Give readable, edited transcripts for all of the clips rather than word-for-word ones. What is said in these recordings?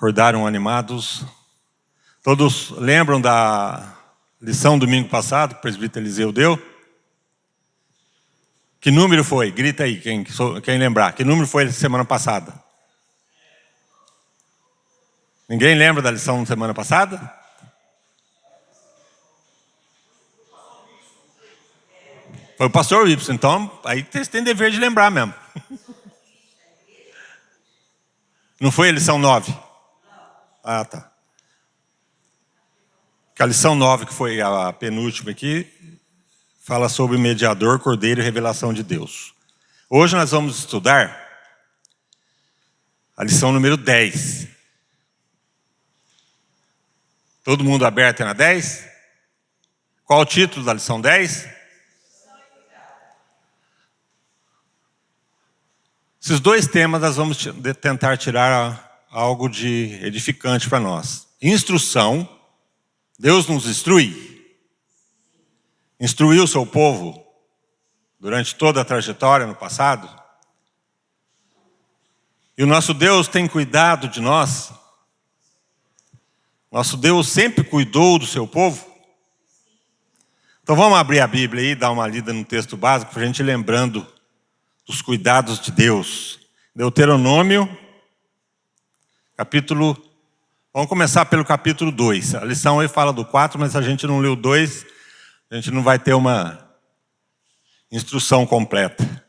Acordaram animados? Todos lembram da lição domingo passado que o presbítero Eliseu deu? Que número foi? Grita aí, quem lembrar. Que número foi semana passada? Ninguém lembra da lição da semana passada? Foi o pastor Wilson, então aí vocês têm dever de lembrar mesmo. Não foi a lição 9? Ah, tá. A lição 9, que foi a penúltima aqui, fala sobre o mediador, cordeiro e revelação de Deus. Hoje nós vamos estudar a lição número 10. Todo mundo aberto na 10? Qual o título da lição 10? Esses dois temas nós vamos tentar tirar algo de edificante para nós. Instrução. Deus nos instrui. Instruiu o seu povo durante toda a trajetória no passado. E o nosso Deus tem cuidado de nós. Nosso Deus sempre cuidou do seu povo. Então vamos abrir a Bíblia aí e dar uma lida no texto básico para a gente ir lembrando dos cuidados de Deus. Deuteronômio, capítulo... Vamos começar pelo capítulo 2. A lição aí fala do 4, mas a gente não leu o 2, a gente não vai ter uma instrução completa.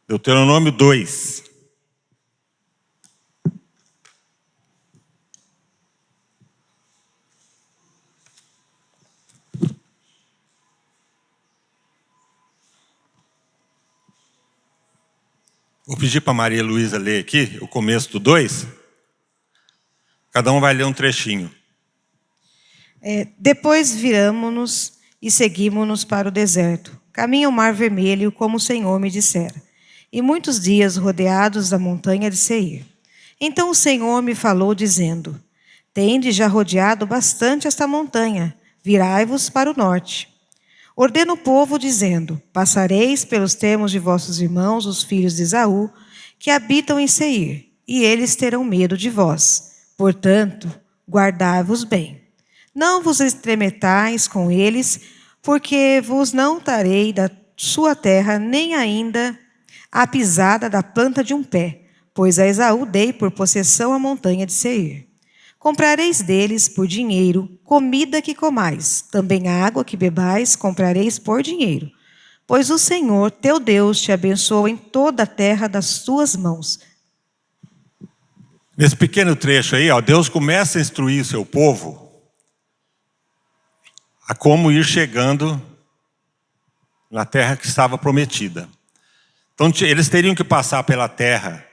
Deuteronômio 2. Vou pedir para a Maria Luísa ler aqui o começo do 2. Cada um vai ler um trechinho. Depois viramo-nos e seguimos-nos para o deserto, caminho ao Mar Vermelho, como o Senhor me dissera, e muitos dias rodeados da montanha de Seir. Então o Senhor me falou, dizendo: Tendes já rodeado bastante esta montanha, virai-vos para o norte. Ordena o povo, dizendo: Passareis pelos termos de vossos irmãos, os filhos de Esaú, que habitam em Seir, e eles terão medo de vós. Portanto, guardai-vos bem. Não vos estremetais com eles, porque vos não darei da sua terra nem ainda a pisada da planta de um pé, pois a Esaú dei por possessão a montanha de Seir. Comprareis deles por dinheiro comida que comais, também água que bebais comprareis por dinheiro. Pois o Senhor, teu Deus, te abençoa em toda a terra das tuas mãos. Nesse pequeno trecho aí, Deus começa a instruir o seu povo a como ir chegando na terra que estava prometida. Então, eles teriam que passar pela terra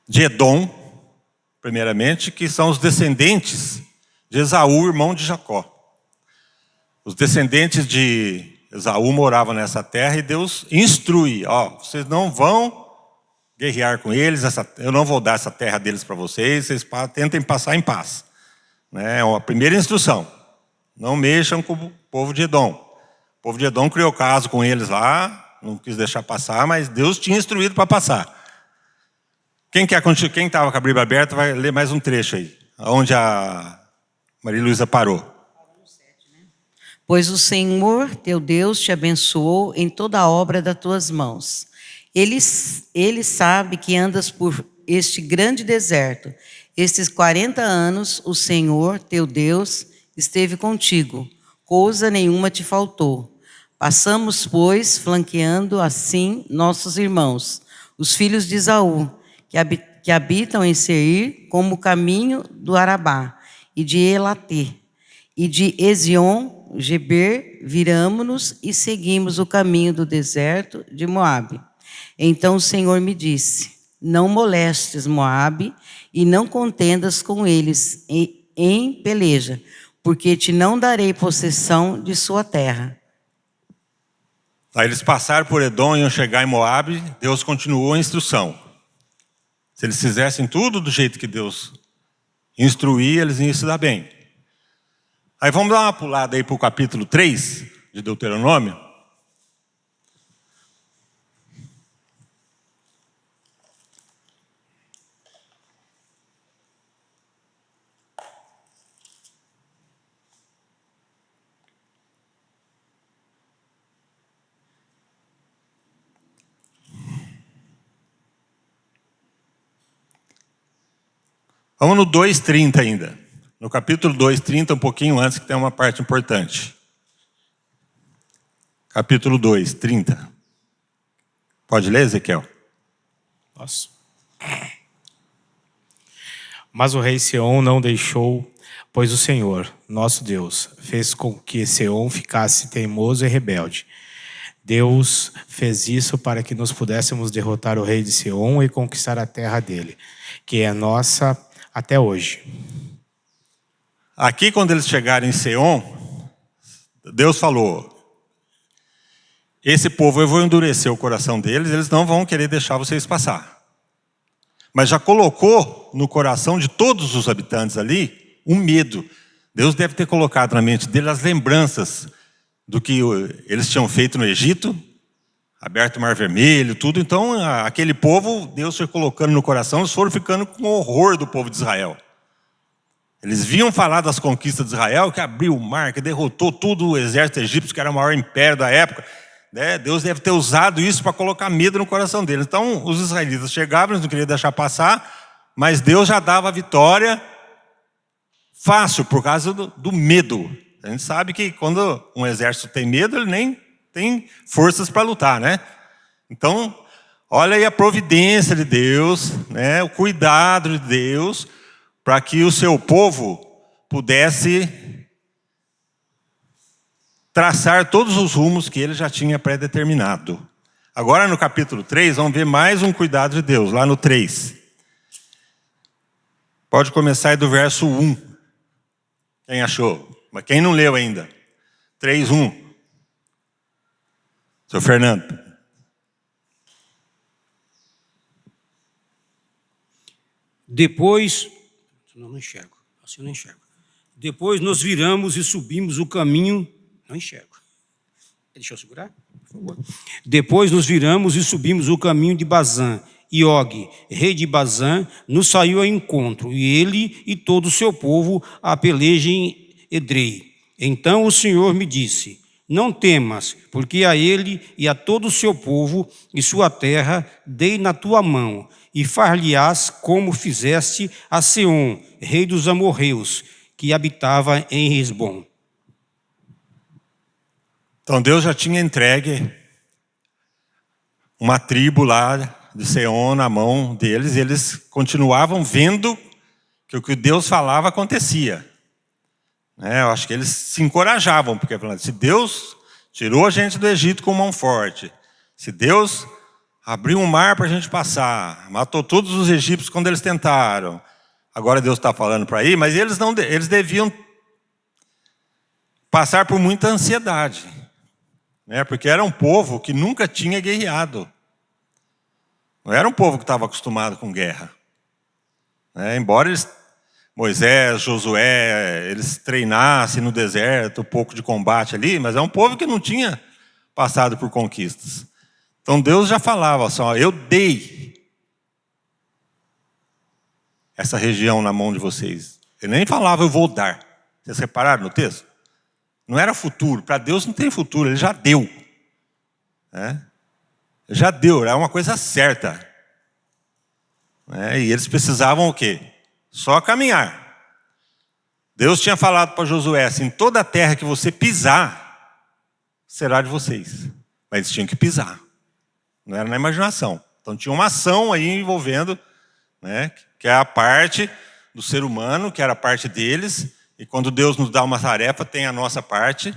de Edom, primeiramente, que são os descendentes de Esaú, irmão de Jacó. Os descendentes de Esaú moravam nessa terra e Deus instrui: vocês não vão guerrear com eles, eu não vou dar essa terra deles para vocês tentem passar em paz. É a primeira instrução. Não mexam com o povo de Edom. O povo de Edom criou caso com eles lá, não quis deixar passar, mas Deus tinha instruído para passar. Quem estava com a Bíblia aberta vai ler mais um trecho aí, onde a Maria Luísa parou. Pois o Senhor, teu Deus, te abençoou em toda a obra das tuas mãos. Ele sabe que andas por este grande deserto. Estes 40 anos o Senhor, teu Deus, esteve contigo. Coisa nenhuma te faltou. Passamos, pois, flanqueando assim nossos irmãos, os filhos de Esaú, que habitam em Seir, como o caminho do Arabá, e de Elatê, e de Ezion-Geber, viramo-nos e seguimos o caminho do deserto de Moabe. Então o Senhor me disse: Não molestes Moabe e não contendas com eles em peleja, porque te não darei possessão de sua terra. Aí eles passaram por Edom e iam chegar em Moabe. Deus continuou a instrução. Se eles fizessem tudo do jeito que Deus instruía, eles iam se dar bem. Aí vamos dar uma pulada aí para o capítulo 3 de Deuteronômio. Vamos no 2:30 ainda. No capítulo 2:30, um pouquinho antes, que tem uma parte importante. Capítulo 2:30. Pode ler, Ezequiel? Posso? Mas o rei Seom não deixou, pois o Senhor, nosso Deus, fez com que Seom ficasse teimoso e rebelde. Deus fez isso para que nós pudéssemos derrotar o rei de Seom e conquistar a terra dele, que é nossa até hoje. Aqui, quando eles chegaram em Seom, Deus falou: esse povo, eu vou endurecer o coração deles, eles não vão querer deixar vocês passar. Mas já colocou no coração de todos os habitantes ali um medo. Deus deve ter colocado na mente deles as lembranças do que eles tinham feito no Egito, aberto o Mar Vermelho, tudo. Então, aquele povo, Deus foi colocando no coração, eles foram ficando com horror do povo de Israel. Eles vinham falar das conquistas de Israel, que abriu o mar, que derrotou todo o exército egípcio, que era o maior império da época. Deus deve ter usado isso para colocar medo no coração deles. Então, os israelitas chegavam, eles não queriam deixar passar, mas Deus já dava a vitória fácil, por causa do medo. A gente sabe que quando um exército tem medo, ele nem tem forças para lutar, né? Então, olha aí a providência de Deus, né? O cuidado de Deus, para que o seu povo pudesse traçar todos os rumos que ele já tinha pré-determinado. Agora, no capítulo 3, vamos ver mais um cuidado de Deus, lá no 3. Pode começar aí do verso 1. Quem achou? Mas quem não leu ainda? 3:1. Seu Fernando. Depois, não enxergo, assim eu não enxergo. Depois nós viramos e subimos o caminho, não enxergo. Deixa eu segurar, por favor. Depois nos viramos e subimos o caminho de Bazã, e Og, rei de Bazã, nos saiu ao encontro, e ele e todo o seu povo a peleja em Edrei. Então o Senhor me disse: não temas, porque a ele e a todo o seu povo e sua terra dei na tua mão, e far-lhe-ás como fizeste a Seom, rei dos amorreus, que habitava em Hesbom. Então Deus já tinha entregue uma tribo lá de Seom na mão deles, e eles continuavam vendo que o que Deus falava acontecia. Eu acho que eles se encorajavam, porque se Deus tirou a gente do Egito com mão forte, se Deus abriu um mar para a gente passar, matou todos os egípcios quando eles tentaram, agora Deus está falando para ir, mas eles deviam passar por muita ansiedade, porque era um povo que nunca tinha guerreado. Não era um povo que estava acostumado com guerra. Embora Moisés, Josué, eles treinassem no deserto, um pouco de combate ali, mas é um povo que não tinha passado por conquistas. Então Deus já falava assim: eu dei essa região na mão de vocês. Ele nem falava eu vou dar. Vocês repararam no texto? Não era futuro. Para Deus não tem futuro, ele já deu. Já deu, é uma coisa certa. E eles precisavam o quê? Só caminhar. Deus tinha falado para Josué assim: toda a terra que você pisar será de vocês. Mas eles tinham que pisar. Não era na imaginação. Então tinha uma ação aí envolvendo, que é a parte do ser humano, que era a parte deles. E quando Deus nos dá uma tarefa, tem a nossa parte.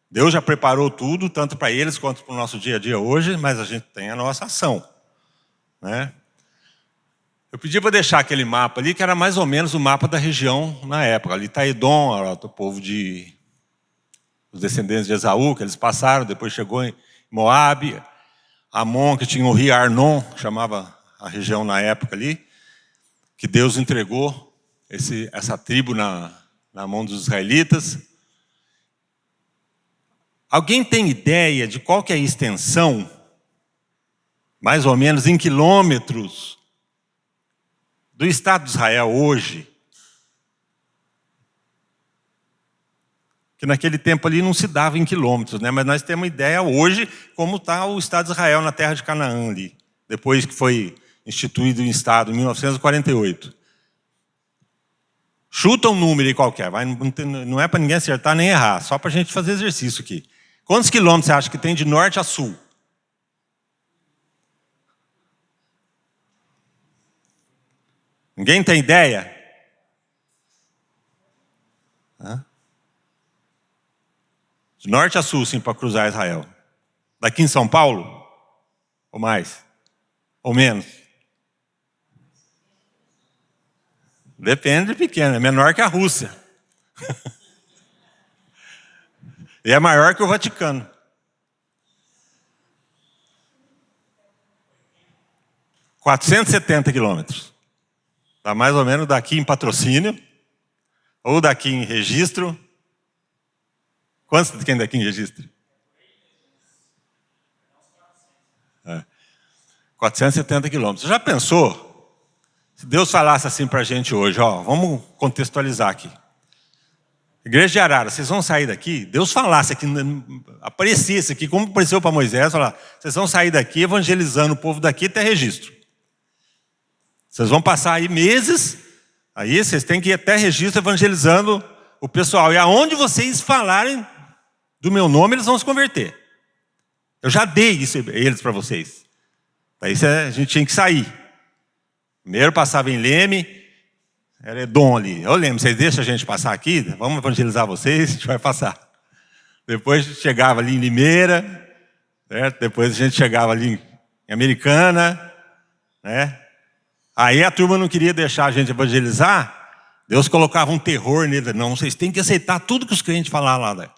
Deus já preparou tudo, tanto para eles quanto para o nosso dia a dia hoje, mas a gente tem a nossa ação. Eu pedi para deixar aquele mapa ali, que era mais ou menos o mapa da região na época. Ali está Edom, o povo os descendentes de Esaú, que eles passaram, depois chegou em Moabe, Amon, que tinha o rio Arnon, que chamava a região na época ali, que Deus entregou essa tribo na mão dos israelitas. Alguém tem ideia de qual que é a extensão, mais ou menos em quilômetros, do Estado de Israel hoje? Que naquele tempo ali não se dava em quilômetros, mas nós temos uma ideia hoje como está o Estado de Israel na terra de Canaã ali, depois que foi instituído o Estado em 1948. Chuta um número aí qualquer. Não é para ninguém acertar nem errar. Só para a gente fazer exercício aqui. Quantos quilômetros você acha que tem de norte a sul? Ninguém tem ideia? De norte a sul, sim, para cruzar Israel. Daqui em São Paulo? Ou mais? Ou menos? Depende de pequeno, é menor que a Rússia. E é maior que o Vaticano. – 470 quilômetros. Está mais ou menos daqui em Patrocínio, ou daqui em Registro. Quantos tem daqui em Registro? 470 quilômetros. Você já pensou? Se Deus falasse assim para a gente hoje, ó, vamos contextualizar aqui. Igreja de Arara, vocês vão sair daqui? Deus falasse aqui, aparecesse aqui, como apareceu para Moisés, falar, vocês vão sair daqui evangelizando o povo daqui até Registro. Vocês vão passar aí meses, aí vocês têm que ir até Registro evangelizando o pessoal. E aonde vocês falarem do meu nome, eles vão se converter. Eu já dei isso eles para vocês. Daí a gente tinha que sair. Primeiro passava em Leme, era Edom ali. Eu lembro, vocês deixam a gente passar aqui? Vamos evangelizar vocês, a gente vai passar. Depois a gente chegava ali em Limeira, certo? Depois a gente chegava ali em Americana, né? Aí a turma não queria deixar a gente evangelizar, Deus colocava um terror nele. Não, vocês têm que aceitar tudo que os crentes falaram lá. Né?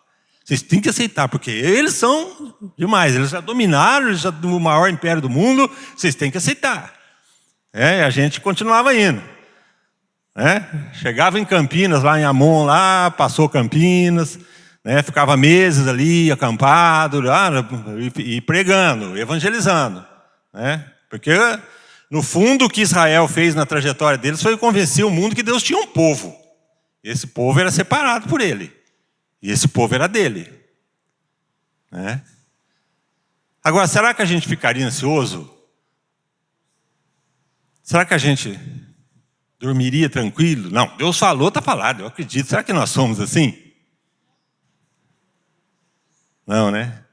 Vocês têm que aceitar, porque eles são demais, eles já dominaram, eles já o maior império do mundo, vocês têm que aceitar. A gente continuava indo. Chegava em Campinas, lá em Amon, lá, passou Campinas, ficava meses ali, acampado, e pregando, evangelizando. Porque, no fundo, o que Israel fez na trajetória deles foi convencer o mundo que Deus tinha um povo. Esse povo era separado por ele. E esse povo era dele. Agora, será que a gente ficaria ansioso? Será que a gente dormiria tranquilo? Não, Deus falou, está falado, eu acredito. Será que nós somos assim? Não, né?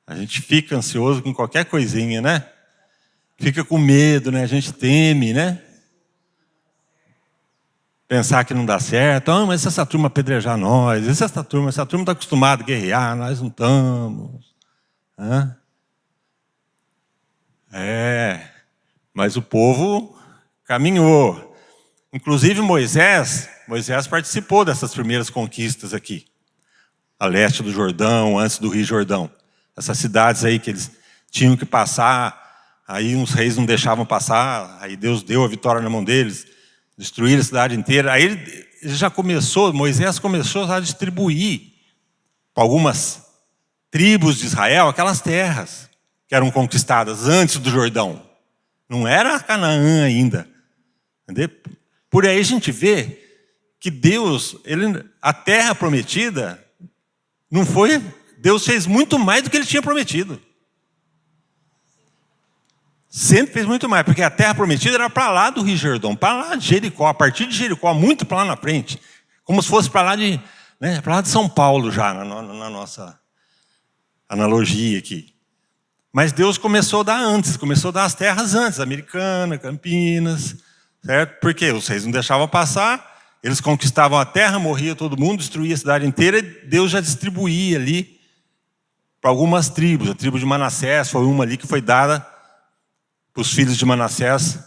A gente fica ansioso com qualquer coisinha, né? Fica com medo, né? A gente teme, né? Pensar que não dá certo. Ah, mas se essa turma apedrejar nós, e se essa turma está acostumada a guerrear, nós não estamos. Mas o povo caminhou. Inclusive Moisés participou dessas primeiras conquistas aqui, a leste do Jordão, antes do Rio Jordão. Essas cidades aí que eles tinham que passar, aí uns reis não deixavam passar, aí Deus deu a vitória na mão deles, destruíram a cidade inteira. Aí Moisés começou a distribuir para algumas tribos de Israel aquelas terras que eram conquistadas antes do Jordão. Não era Canaã ainda. Entendeu? Por aí a gente vê que Deus, a terra prometida, não foi... Deus fez muito mais do que ele tinha prometido. Sempre fez muito mais, porque a terra prometida era para lá do Rio Jordão, para lá de Jericó, a partir de Jericó, muito para lá na frente. Como se fosse para lá de São Paulo já, na nossa analogia aqui. Mas Deus começou a dar antes, começou a dar as terras antes, Americana, Campinas, certo? Porque os reis não deixavam passar, eles conquistavam a terra, morria todo mundo, destruía a cidade inteira, e Deus já distribuía ali para algumas tribos. A tribo de Manassés foi uma ali que foi dada para os filhos de Manassés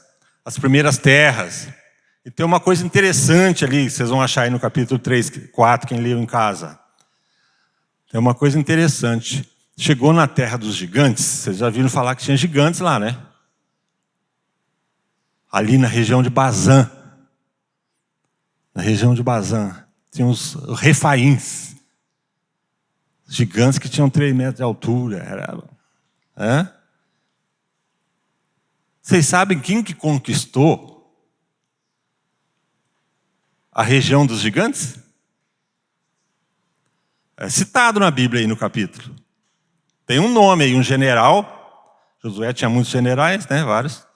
as primeiras terras. E tem uma coisa interessante ali, vocês vão achar aí no capítulo 3, 4, quem leu em casa. Tem uma coisa interessante. Chegou na terra dos gigantes, vocês já viram falar que tinha gigantes lá, né? Ali na região de Bazã. Na região de Bazã. Tinha os refaíns. Gigantes que tinham 3 metros de altura. Vocês sabem quem que conquistou a região dos gigantes? É citado na Bíblia aí no capítulo. Tem um nome aí, um general. Josué tinha muitos generais, né? Vários.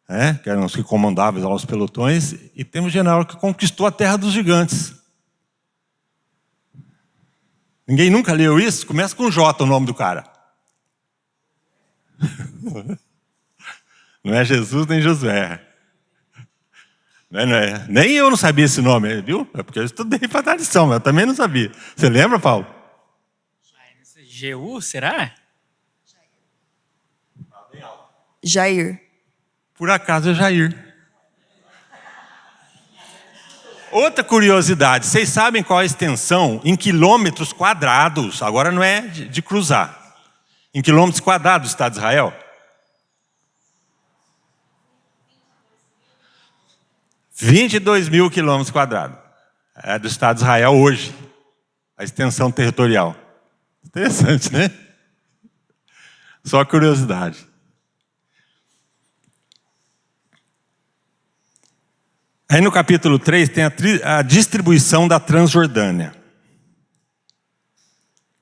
né, que eram os que comandavam lá os pelotões, e temos o general que conquistou a terra dos gigantes. Ninguém nunca leu isso? Começa com J o nome do cara. Não é Jesus nem Josué. Não é. Nem eu não sabia esse nome, viu? É porque eu estudei para dar lição, mas eu também não sabia. Você lembra, Paulo? Jeú, será? Jair. Por acaso é Jair. Outra curiosidade, vocês sabem qual a extensão em quilômetros quadrados, agora não é de cruzar, em quilômetros quadrados do Estado de Israel? 22 mil quilômetros quadrados. É do Estado de Israel hoje, a extensão territorial. Interessante, né? Só curiosidade. Aí no capítulo 3 tem a distribuição da Transjordânia,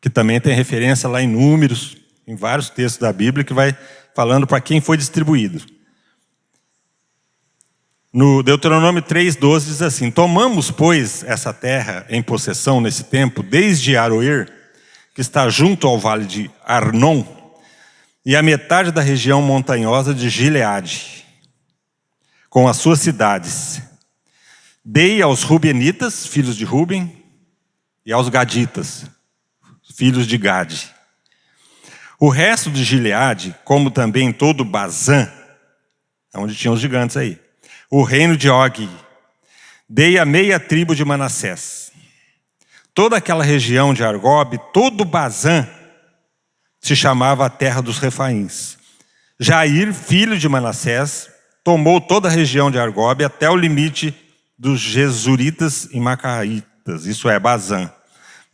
que também tem referência lá em Números, em vários textos da Bíblia, que vai falando para quem foi distribuído. No Deuteronômio 3:12 diz assim: tomamos, pois, essa terra em possessão nesse tempo, desde Aroer, que está junto ao vale de Arnon, e a metade da região montanhosa de Gileade, com as suas cidades. Dei aos Rubenitas, filhos de Ruben, e aos Gaditas, filhos de Gade. O resto de Gileade, como também todo Bazã, onde tinham os gigantes aí, o reino de Og, dei a meia tribo de Manassés. Toda aquela região de Argob, todo Bazã, se chamava a terra dos Refaíns. Jair, filho de Manassés, tomou toda a região de Argob até o limite dos Gesuritas e Macaítas, isso é, Bazã.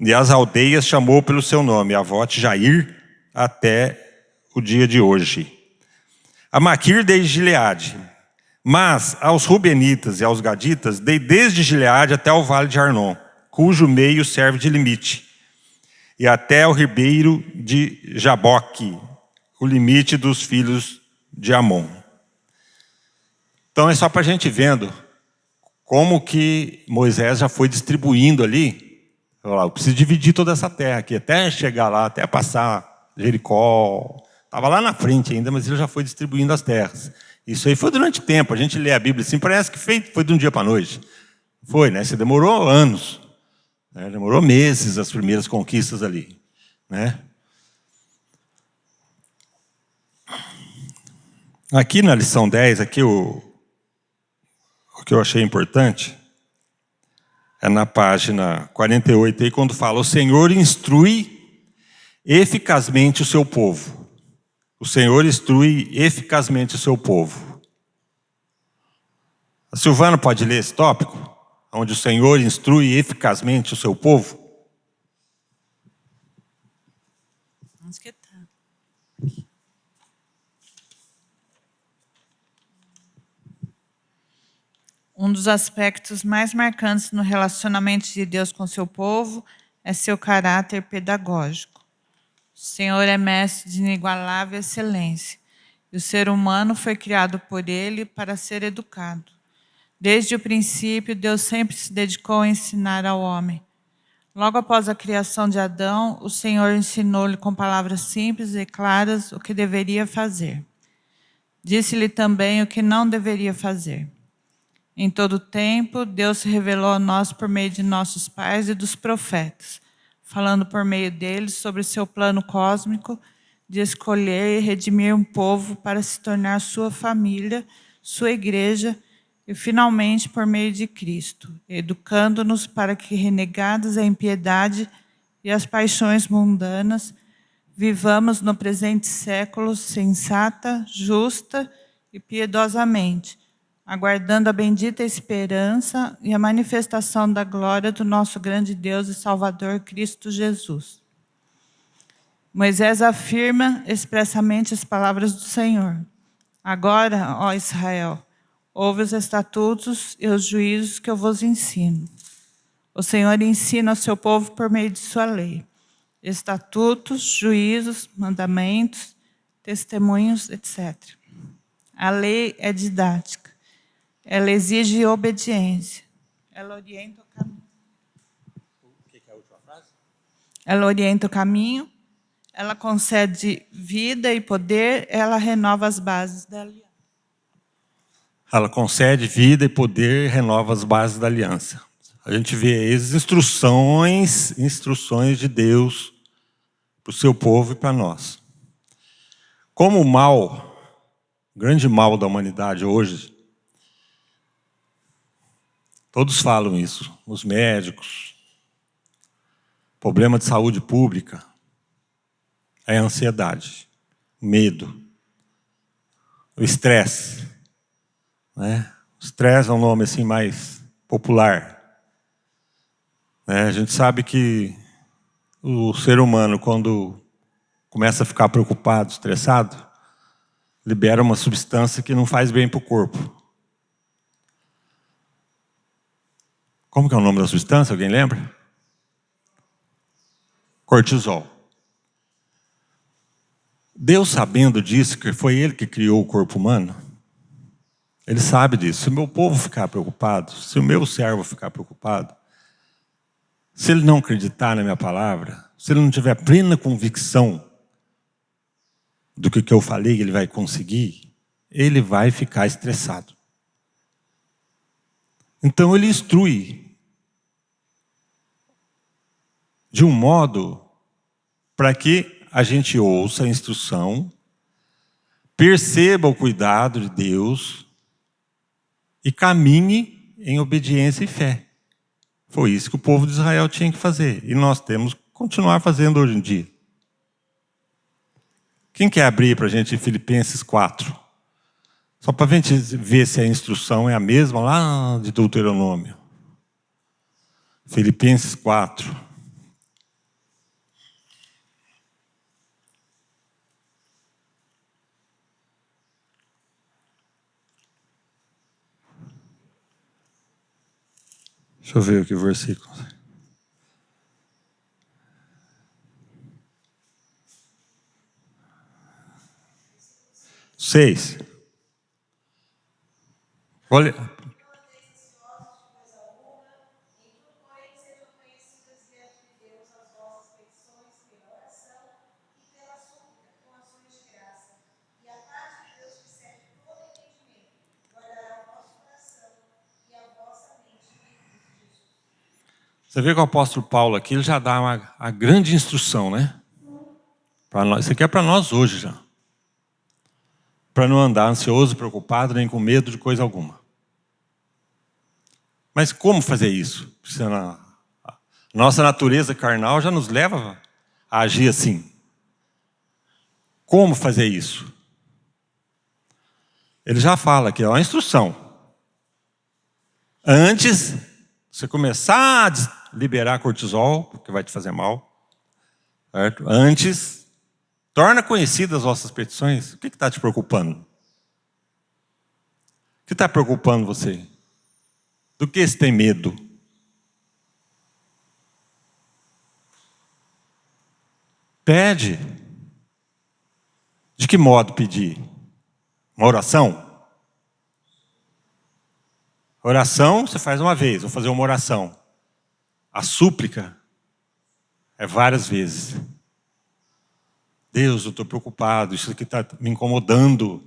E as aldeias chamou pelo seu nome, Avote Jair, até o dia de hoje. A Maquir dei Gileade, mas aos Rubenitas e aos Gaditas dei desde Gileade até o vale de Arnon, cujo meio serve de limite, e até o ribeiro de Jaboque, o limite dos filhos de Amon. Então é só para a gente vendo como que Moisés já foi distribuindo ali. Eu preciso dividir toda essa terra aqui, até chegar lá, até passar Jericó. Estava lá na frente ainda, mas ele já foi distribuindo as terras. Isso aí foi durante tempo. A gente lê a Bíblia assim, parece que foi de um dia para a noite. Foi, né? Você demorou anos. Né? Demorou meses as primeiras conquistas ali. Né? Aqui na lição 10, aqui o que eu achei importante é na página 48, aí, quando fala: o Senhor instrui eficazmente o seu povo. O Senhor instrui eficazmente o seu povo. A Silvana pode ler esse tópico? Onde o Senhor instrui eficazmente o seu povo? Onde que tá? Um dos aspectos mais marcantes no relacionamento de Deus com seu povo é seu caráter pedagógico. O Senhor é mestre de inigualável excelência, e o ser humano foi criado por Ele para ser educado. Desde o princípio, Deus sempre se dedicou a ensinar ao homem. Logo após a criação de Adão, o Senhor ensinou-lhe com palavras simples e claras o que deveria fazer. Disse-lhe também o que não deveria fazer. Em todo o tempo, Deus se revelou a nós por meio de nossos pais e dos profetas, falando por meio deles sobre seu plano cósmico de escolher e redimir um povo para se tornar sua família, sua igreja e, finalmente, por meio de Cristo, educando-nos para que, renegados a impiedade e as paixões mundanas, vivamos no presente século sensata, justa e piedosamente, aguardando a bendita esperança e a manifestação da glória do nosso grande Deus e Salvador Cristo Jesus. Moisés afirma expressamente as palavras do Senhor. Agora, ó Israel, ouve os estatutos e os juízos que eu vos ensino. O Senhor ensina ao seu povo por meio de sua lei. Estatutos, juízos, mandamentos, testemunhos, etc. A lei é didática. Ela exige obediência. Ela orienta o caminho. Ela orienta o caminho. Ela concede vida e poder. Ela renova as bases da aliança. Ela concede vida e poder e renova as bases da aliança. A gente vê as instruções de Deus para o seu povo e para nós. Como o mal, o grande mal da humanidade hoje, todos falam isso, os médicos, problema de saúde pública, é a ansiedade, o medo, o estresse. Né? O estresse é um nome assim mais popular. Né? A gente sabe que o ser humano, quando começa a ficar preocupado, estressado, libera uma substância que não faz bem para o corpo. Como que é o nome da substância? Alguém lembra? Cortisol. Deus, sabendo disso, que foi Ele que criou o corpo humano, Ele sabe disso. Se o meu povo ficar preocupado, se o meu servo ficar preocupado, se ele não acreditar na minha palavra, se ele não tiver plena convicção do que eu falei, ele vai conseguir, ele vai ficar estressado. Então ele instrui de um modo para que a gente ouça a instrução, perceba o cuidado de Deus e caminhe em obediência e fé. Foi isso que o povo de Israel tinha que fazer. E nós temos que continuar fazendo hoje em dia. Quem quer abrir para a gente Filipenses 4? Só para a gente ver se a instrução é a mesma lá de Deuteronômio. Filipenses 4. Deixa eu ver aqui o versículo. 6. Olha. Você vê que o apóstolo Paulo aqui, ele já dá uma grande instrução, né? Para nós, isso aqui é para nós hoje já. Para não andar ansioso, preocupado, nem com medo de coisa alguma. Mas como fazer isso? Nossa natureza carnal já nos leva a agir assim. Como fazer isso? Ele já fala aqui, é uma instrução. Antes, você começar a liberar cortisol, porque vai te fazer mal, certo? Antes, torna conhecidas as vossas petições. O que está te preocupando? O que está preocupando você? Do que você tem medo? Pede. De que modo pedir? Uma oração? Oração você faz uma vez, vou fazer uma oração. A súplica é várias vezes. Deus, eu estou preocupado, isso aqui está me incomodando.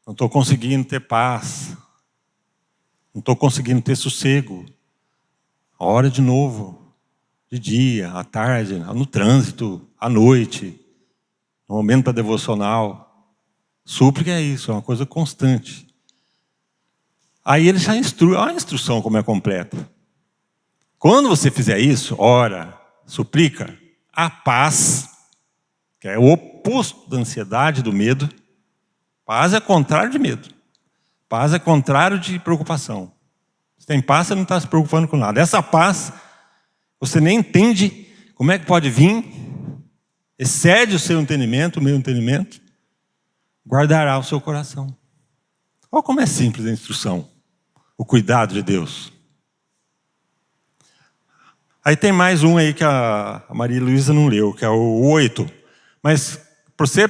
Não estou conseguindo ter paz. Não estou conseguindo ter sossego. Ora de novo, de dia, à tarde, no trânsito, à noite, no momento da devocional. Súplica é isso, é uma coisa constante. Aí ele já instrui, olha a instrução como é completa. Quando você fizer isso, ora, suplica, a paz, que é o oposto da ansiedade, do medo. Paz é contrário de medo. Paz é contrário de preocupação. Se tem paz, você não está se preocupando com nada. Essa paz, você nem entende como é que pode vir, excede o seu entendimento, o meu entendimento, guardará o seu coração. Olha como é simples a instrução, o cuidado de Deus. Aí tem mais um aí que a Maria Luísa não leu, que é o 8. Mas para você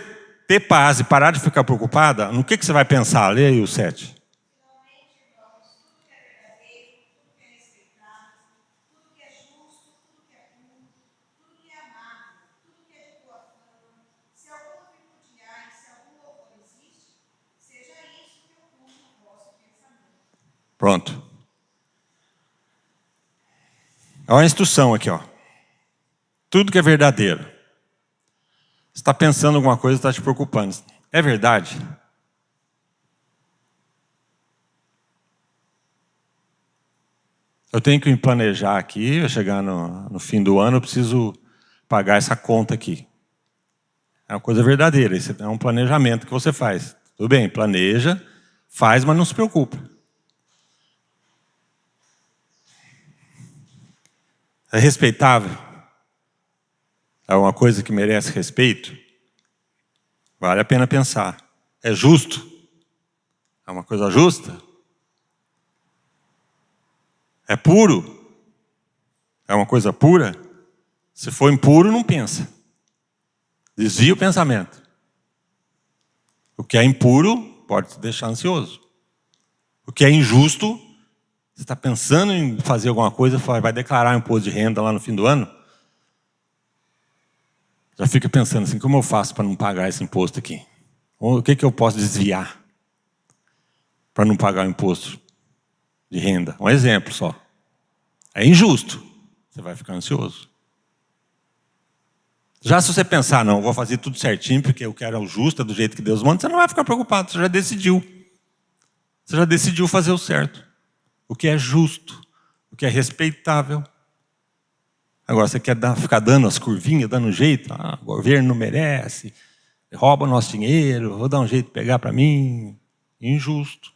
ter paz e parar de ficar preocupada, no que você vai pensar? Lê aí o 7. Pronto. Olha a instrução aqui, ó. Tudo que é verdadeiro. Você está pensando alguma coisa, está te preocupando. É verdade? Eu tenho que me planejar aqui, vai chegar no fim do ano, eu preciso pagar essa conta aqui. É uma coisa verdadeira, isso é um planejamento que você faz. Tudo bem, planeja, faz, mas não se preocupa. É respeitável? É uma coisa que merece respeito? Vale a pena pensar. É justo? É uma coisa justa? É puro? É uma coisa pura? Se for impuro, não pensa. Desvia o pensamento. O que é impuro pode te deixar ansioso. O que é injusto, você está pensando em fazer alguma coisa, vai declarar um imposto de renda lá no fim do ano, já fica pensando assim, como eu faço para não pagar esse imposto aqui? O que eu posso desviar para não pagar o imposto de renda? Um exemplo só. É injusto. Você vai ficar ansioso. Já se você pensar, não, vou fazer tudo certinho, porque eu quero o justo, é do jeito que Deus manda, você não vai ficar preocupado, você já decidiu. Você já decidiu fazer o certo. O que é justo, o que é respeitável. Agora, você quer ficar dando as curvinhas, dando um jeito? Ah, o governo não merece, rouba nosso dinheiro, vou dar um jeito de pegar para mim. Injusto.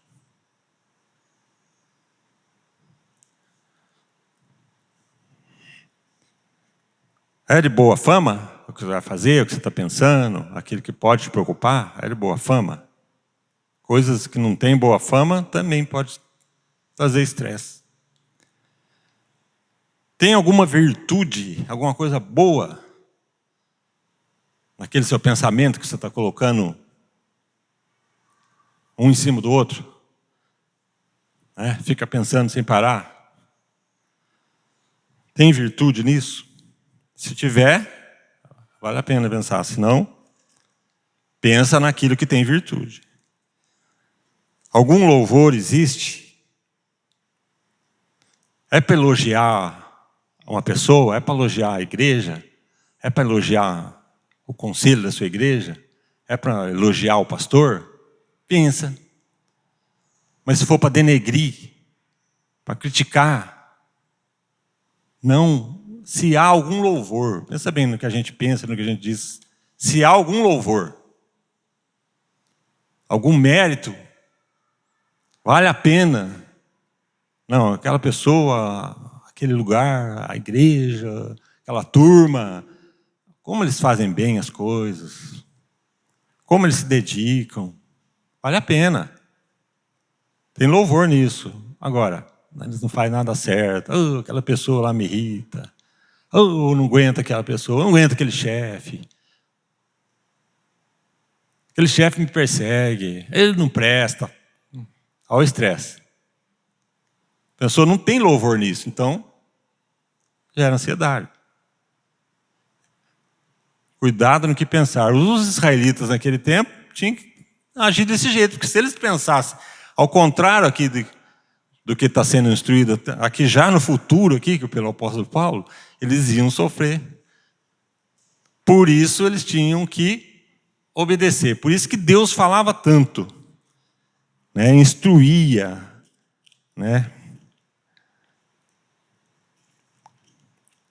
É de boa fama o que você vai fazer, o que você está pensando, aquilo que pode te preocupar? É de boa fama? Coisas que não têm boa fama também pode trazer estresse. Tem alguma virtude, alguma coisa boa naquele seu pensamento que você está colocando um em cima do outro? Fica pensando sem parar? Tem virtude nisso? Se tiver, vale a pena pensar. Se não, pensa naquilo que tem virtude. Algum louvor existe? É para elogiar uma pessoa? É para elogiar a igreja? É para elogiar o conselho da sua igreja? É para elogiar o pastor? Pensa. Mas se for para denegrir, para criticar, não. Se há algum louvor, pensa bem no que a gente pensa, no que a gente diz. Se há algum louvor, algum mérito, vale a pena. Não, aquela pessoa, aquele lugar, a igreja, aquela turma, como eles fazem bem as coisas, como eles se dedicam, vale a pena. Tem louvor nisso. Agora, eles não fazem nada certo. Oh, aquela pessoa lá me irrita. Oh, não aguento aquela pessoa, não aguento aquele chefe. Aquele chefe me persegue, ele não presta. Olha o estresse. A pessoa não tem louvor nisso, então gera ansiedade. Cuidado no que pensar. Os israelitas naquele tempo tinham que agir desse jeito, porque se eles pensassem ao contrário aqui do que está sendo instruído aqui já no futuro, aqui, pelo apóstolo Paulo, eles iam sofrer. Por isso eles tinham que obedecer. Por isso que Deus falava tanto, instruía,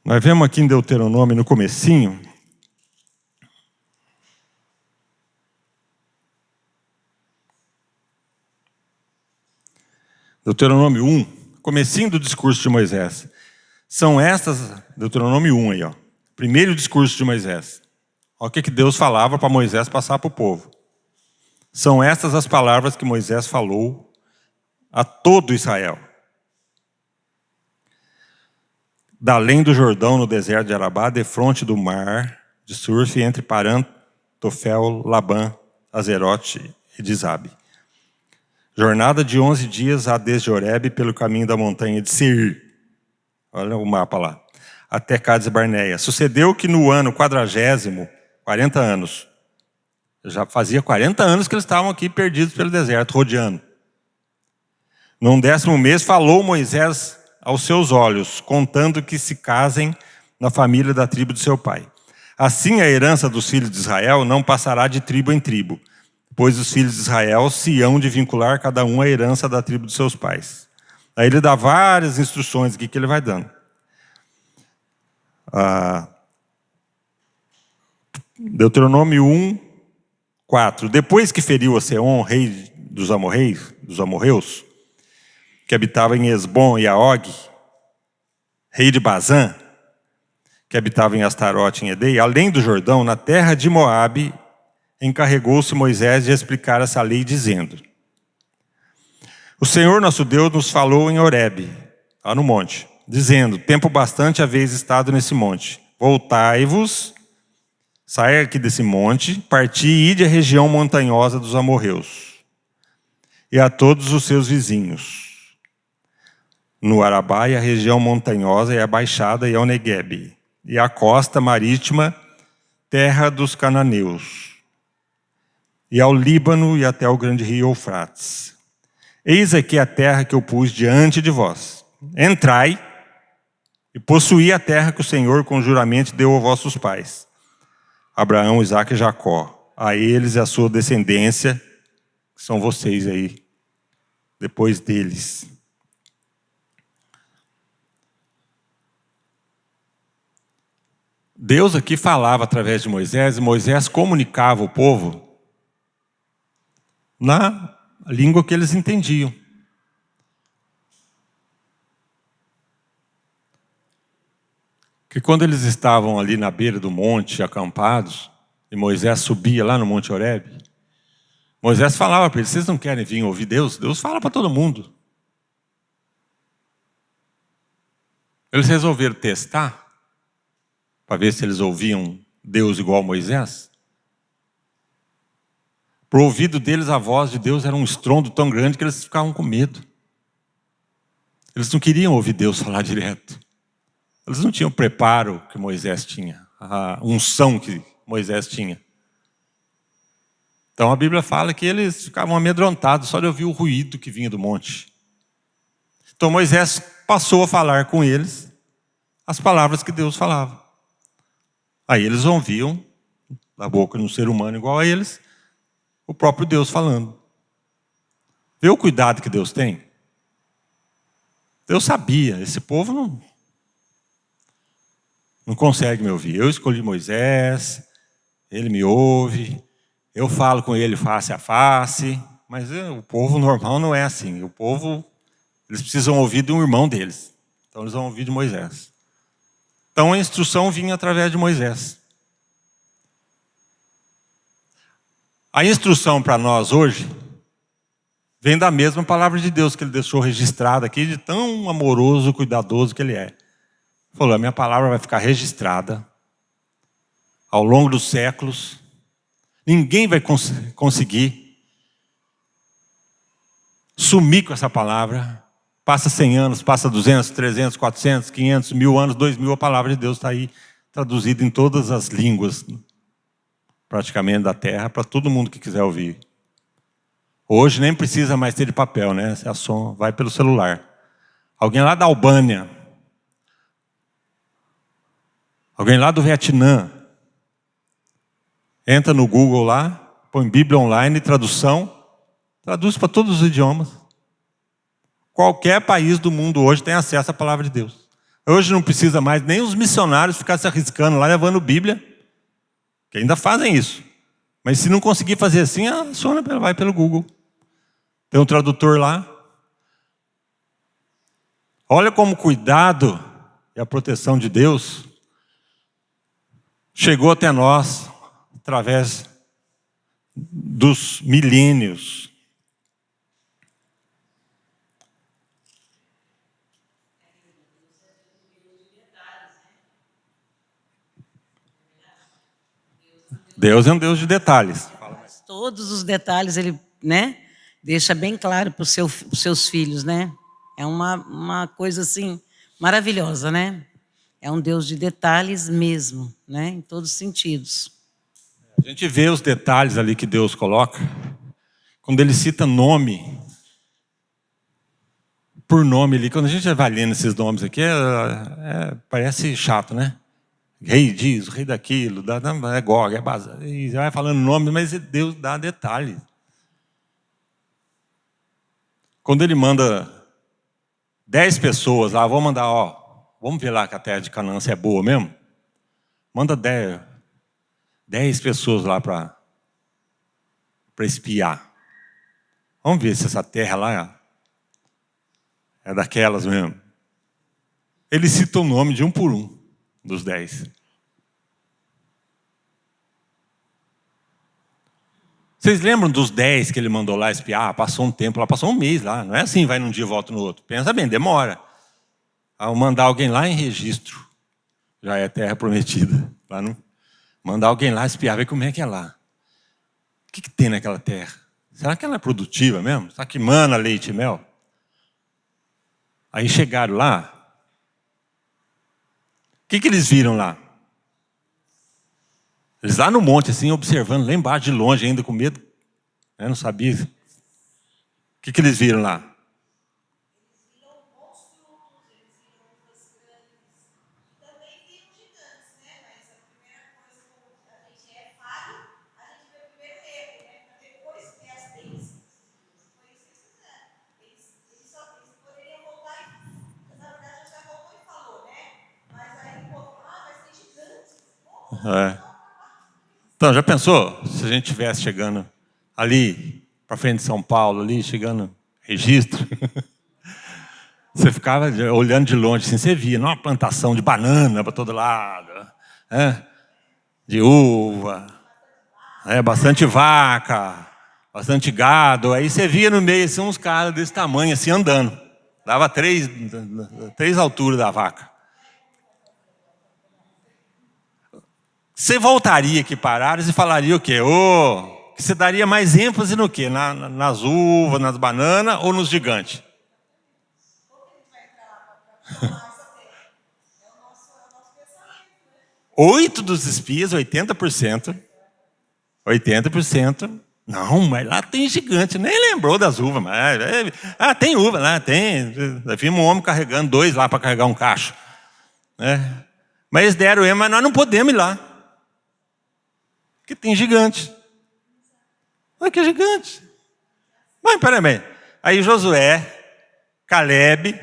Nós vemos aqui em Deuteronômio, no comecinho, Deuteronômio 1, comecinho do discurso de Moisés. São estas, Deuteronômio 1 aí, ó. Primeiro discurso de Moisés. Olha o que Deus falava para Moisés passar para o povo. São estas as palavras que Moisés falou a todo Israel. Da além do Jordão, no deserto de Arabá, defronte do mar de Surf, entre Parã Tofel, Labã, Azerote e Dizabe. Jornada de 11 dias há desde Horebe pelo caminho da montanha de Seir. Olha o mapa lá. Até Cádiz Barneia. Sucedeu que no ano 40º, 40 anos, já fazia 40 anos que eles estavam aqui perdidos pelo deserto, rodeando. Num 10º mês, falou Moisés aos seus olhos, contando que se casem na família da tribo de seu pai. Assim a herança dos filhos de Israel não passará de tribo em tribo, pois os filhos de Israel se hão de vincular cada um à herança da tribo de seus pais. Aí ele dá várias instruções aqui que ele vai dando. Deuteronômio 1, 4. Depois que feriu a Seom, rei dos amorreus, que habitava em Esbom, e a Og, rei de Bazã, que habitava em Astarote, em Edei, além do Jordão, na terra de Moabe, encarregou-se Moisés de explicar essa lei, dizendo: O Senhor nosso Deus nos falou em Horebe, lá no monte, dizendo: tempo bastante haveis estado nesse monte. Voltai-vos, saia aqui desse monte, parti e ide à região montanhosa dos amorreus, e a todos os seus vizinhos, no Arabá e a região montanhosa e a baixada e ao Neguebe, e a costa marítima, terra dos cananeus, e ao Líbano e até o grande rio Eufrates. Eis aqui a terra que eu pus diante de vós. Entrai e possuí a terra que o Senhor com juramento deu aos vossos pais, Abraão, Isaque e Jacó, a eles e a sua descendência, que são vocês aí, depois deles. Deus aqui falava através de Moisés, e Moisés comunicava o povo na língua que eles entendiam. Que quando eles estavam ali na beira do monte, acampados, e Moisés subia lá no Monte Horebe, Moisés falava para eles: vocês não querem vir ouvir Deus? Deus fala para todo mundo. Eles resolveram testar, para ver se eles ouviam Deus igual Moisés. Para o ouvido deles, a voz de Deus era um estrondo tão grande que eles ficavam com medo. Eles não queriam ouvir Deus falar direto. Eles não tinham o preparo que Moisés tinha, a unção que Moisés tinha. Então a Bíblia fala que eles ficavam amedrontados só de ouvir o ruído que vinha do monte. Então Moisés passou a falar com eles as palavras que Deus falava. Aí eles ouviam, da boca de um ser humano igual a eles, o próprio Deus falando. Vê o cuidado que Deus tem? Deus sabia, esse povo não consegue me ouvir. Eu escolhi Moisés, ele me ouve, eu falo com ele face a face, mas o povo normal não é assim. O povo, eles precisam ouvir de um irmão deles. Então eles vão ouvir de Moisés. Então a instrução vinha através de Moisés. A instrução para nós hoje vem da mesma palavra de Deus que ele deixou registrada aqui, de tão amoroso, cuidadoso que ele é. Falou: a minha palavra vai ficar registrada ao longo dos séculos. Ninguém vai conseguir sumir com essa palavra. Passa 100 anos, passa 200, 300, 400, 500, 1000 anos, 2000, a palavra de Deus está aí traduzida em todas as línguas, praticamente, da terra, para todo mundo que quiser ouvir. Hoje nem precisa mais ter de papel, né? A som vai pelo celular. Alguém lá da Albânia, alguém lá do Vietnã, entra no Google lá, põe Bíblia Online, tradução, traduz para todos os idiomas. Qualquer país do mundo hoje tem acesso à palavra de Deus. Hoje não precisa mais nem os missionários ficar se arriscando lá, levando Bíblia, que ainda fazem isso. Mas se não conseguir fazer assim, a Sônia vai pelo Google. Tem um tradutor lá. Olha como o cuidado e a proteção de Deus chegou até nós através dos milênios. Deus é um Deus de detalhes. Todos os detalhes ele, né, deixa bem claro para os seus filhos, né? É uma coisa assim maravilhosa, né? É um Deus de detalhes mesmo, né? Em todos os sentidos. A gente vê os detalhes ali que Deus coloca. Quando ele cita nome por nome ali, quando a gente vai lendo esses nomes aqui, parece chato, né? Rei disso, rei daquilo, é Gog, é Bazar, e vai falando nome, mas Deus dá detalhes. Quando ele manda 10 pessoas lá, vamos mandar, vamos ver lá que a terra de Canaã se é boa mesmo? Manda 10 pessoas lá para espiar. Vamos ver se essa terra lá é daquelas mesmo. Ele cita o nome de um por um dos 10. Vocês lembram dos 10 que ele mandou lá espiar? Passou um tempo lá, passou um mês lá. Não é assim, vai num dia e volta no outro. Pensa bem, demora. Ao mandar alguém lá em registro, já é terra prometida. Mandar alguém lá espiar, ver como é que é lá. O que tem naquela terra? Será que ela é produtiva mesmo? Será que mana leite e mel? Aí chegaram lá. O que eles viram lá? Eles lá no monte, assim, observando, lá embaixo de longe, ainda com medo. Eu não sabia. O que eles viram lá? Então, já pensou se a gente estivesse chegando ali, para frente de São Paulo, ali, chegando registro? Você ficava olhando de longe, assim, você via, uma plantação de banana para todo lado, de uva, bastante vaca, bastante gado. Aí você via no meio assim, uns caras desse tamanho, assim, andando. Dava três alturas da vaca. Você voltaria aqui para Ares e falaria o quê? Que você daria mais ênfase no quê? Nas uvas, nas bananas ou nos gigantes? Oito dos espias, 80%. 80%. Não, mas lá tem gigante. Nem lembrou das uvas. Mas, tem uva lá, tem. Vimos um homem carregando 2 lá para carregar um cacho. Mas eles deram mas nós não podemos ir lá. Porque tem gigante. Olha que gigante. Mas peraí. Aí Josué, Caleb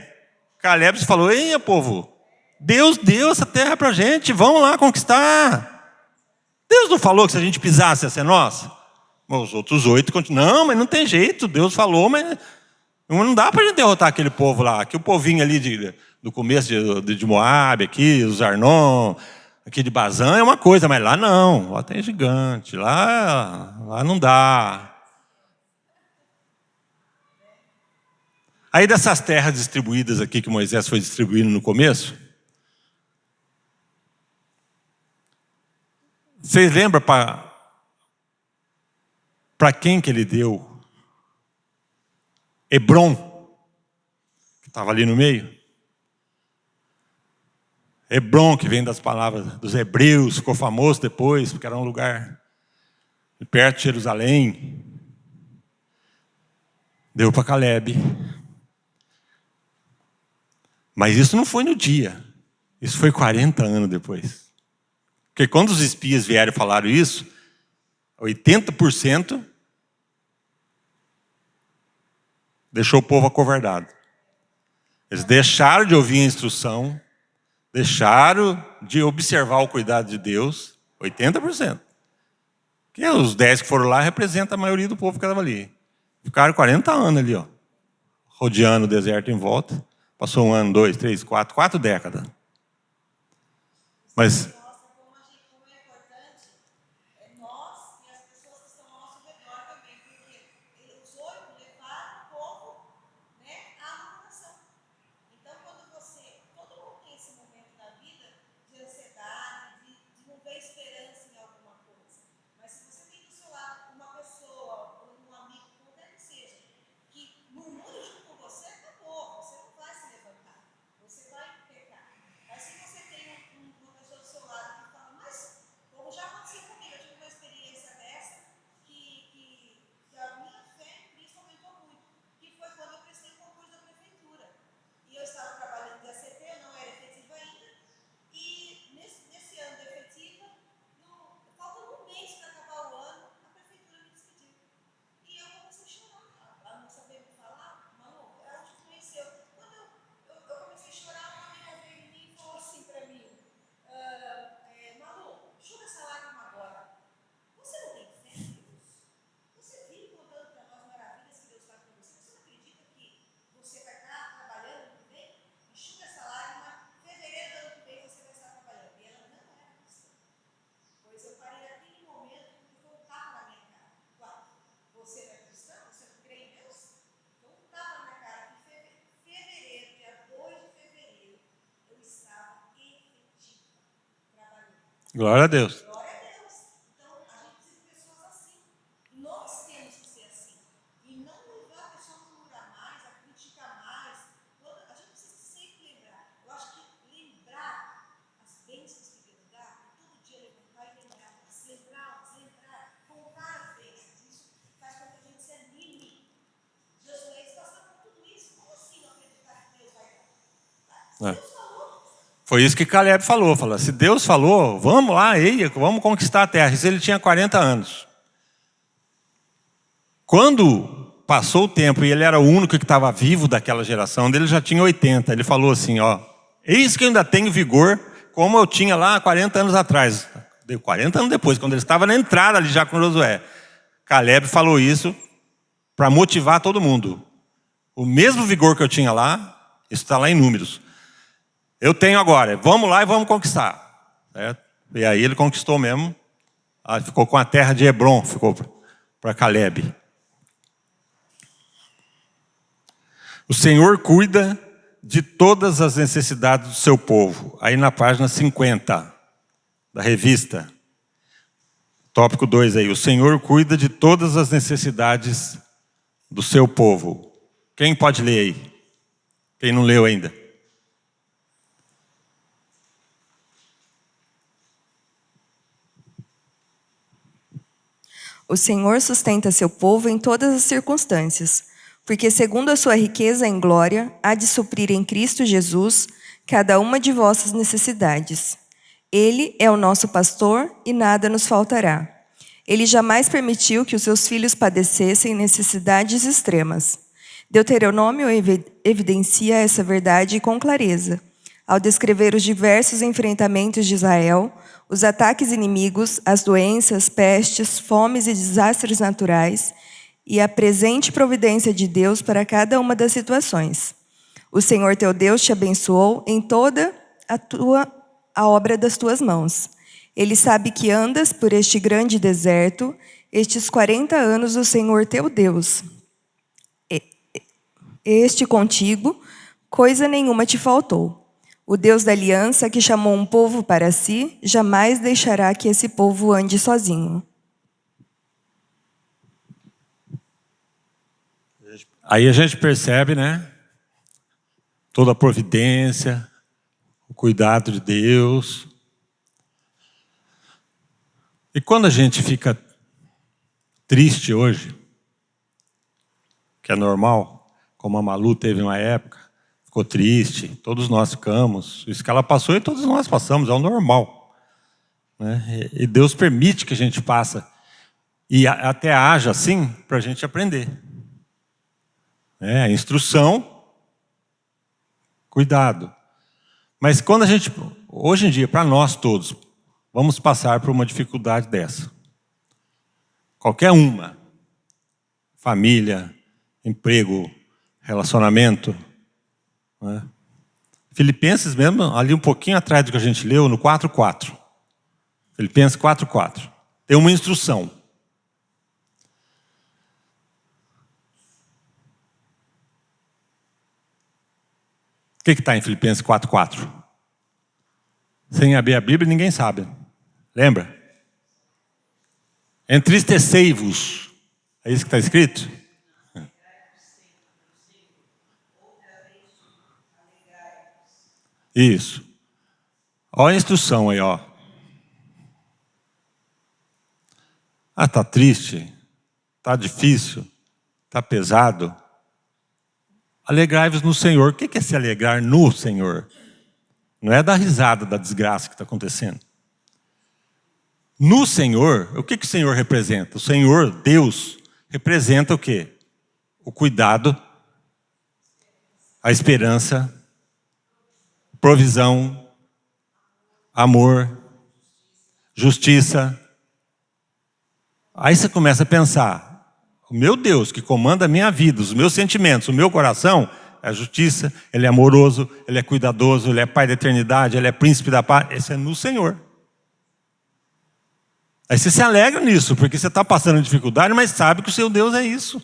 falou, ei, povo, Deus deu essa terra para a gente, vamos lá conquistar. Deus não falou que se a gente pisasse ia ser nossa? Os outros 8 continuam, não, mas não tem jeito, Deus falou, mas não dá para a gente derrotar aquele povo lá, que o povinho ali do começo de Moabe, aqui, os Arnon, aqui de Bazã é uma coisa, mas lá não, lá tem gigante, lá não dá. Aí dessas terras distribuídas aqui que Moisés foi distribuindo no começo, vocês lembram para quem que ele deu? Hebron, que estava ali no meio. Hebron, que vem das palavras dos hebreus, ficou famoso depois, porque era um lugar perto de Jerusalém. Deu para Caleb. Mas isso não foi no dia. Isso foi 40 anos depois. Porque quando os espias vieram e falaram isso, 80% deixou o povo acovardado. Eles deixaram de ouvir a instrução, deixaram de observar o cuidado de Deus, 80%. Que os 10 que foram lá representam a maioria do povo que estava ali. Ficaram 40 anos ali, rodeando o deserto em volta. Passou 1 ano, 2, 3, 4 décadas. Mas Glória a Deus. É. Foi isso que Caleb falou. Falou, se Deus falou, vamos lá, vamos conquistar a terra. Isso ele tinha 40 anos. Quando passou o tempo e ele era o único que estava vivo daquela geração, ele já tinha 80. Ele falou assim, ó, eis que eu ainda tenho vigor como eu tinha lá 40 anos atrás. 40 anos depois, quando ele estava na entrada ali já com Josué. Caleb falou isso para motivar todo mundo. O mesmo vigor que eu tinha lá, isso está lá em Números. Eu tenho agora, vamos lá e vamos conquistar. Certo? E aí ele conquistou mesmo, ficou com a terra de Hebron, ficou para Caleb. O Senhor cuida de todas as necessidades do seu povo. Aí na página 50 da revista, tópico 2 aí. O Senhor cuida de todas as necessidades do seu povo. Quem pode ler aí? Quem não leu ainda? O Senhor sustenta seu povo em todas as circunstâncias, porque segundo a sua riqueza em glória, há de suprir em Cristo Jesus cada uma de vossas necessidades. Ele é o nosso pastor e nada nos faltará. Ele jamais permitiu que os seus filhos padecessem necessidades extremas. Deuteronômio evidencia essa verdade com clareza, ao descrever os diversos enfrentamentos de Israel, os ataques inimigos, as doenças, pestes, fomes e desastres naturais, e a presente providência de Deus para cada uma das situações. O Senhor teu Deus te abençoou em toda a obra das tuas mãos. Ele sabe que andas por este grande deserto, estes 40 anos o Senhor teu Deus. Este contigo, coisa nenhuma te faltou. O Deus da aliança, que chamou um povo para si, jamais deixará que esse povo ande sozinho. Aí a gente percebe, né? Toda a providência, o cuidado de Deus. E quando a gente fica triste hoje, que é normal, como a Malu teve uma época, ficou triste, todos nós ficamos. Isso que ela passou e todos nós passamos, é o normal. Né? E Deus permite que a gente passe. E até haja assim para a gente aprender. A instrução, cuidado. Mas quando a gente, hoje em dia, para nós todos, vamos passar por uma dificuldade dessa. Qualquer uma. Família, emprego, relacionamento. Né? Filipenses mesmo, ali um pouquinho atrás do que a gente leu, no 4:4. Filipenses 4:4. Tem uma instrução. O que está em Filipenses 4:4? Sem abrir a Bíblia, ninguém sabe. Lembra? Entristecei-vos. É isso que está escrito? Isso. Olha a instrução aí, ó. Ah, está triste? Está difícil? Está pesado? Alegrai-vos no Senhor. O que é se alegrar no Senhor? Não é dar risada da desgraça que está acontecendo. No Senhor, o que o Senhor representa? O Senhor, Deus, representa o quê? O cuidado, a esperança, provisão, amor, justiça. Aí você começa a pensar, o meu Deus que comanda a minha vida, os meus sentimentos, o meu coração, é a justiça, Ele é amoroso, Ele é cuidadoso, Ele é Pai da eternidade, Ele é príncipe da paz. Esse é no Senhor. Aí você se alegra nisso, porque você está passando dificuldade, mas sabe que o seu Deus é isso.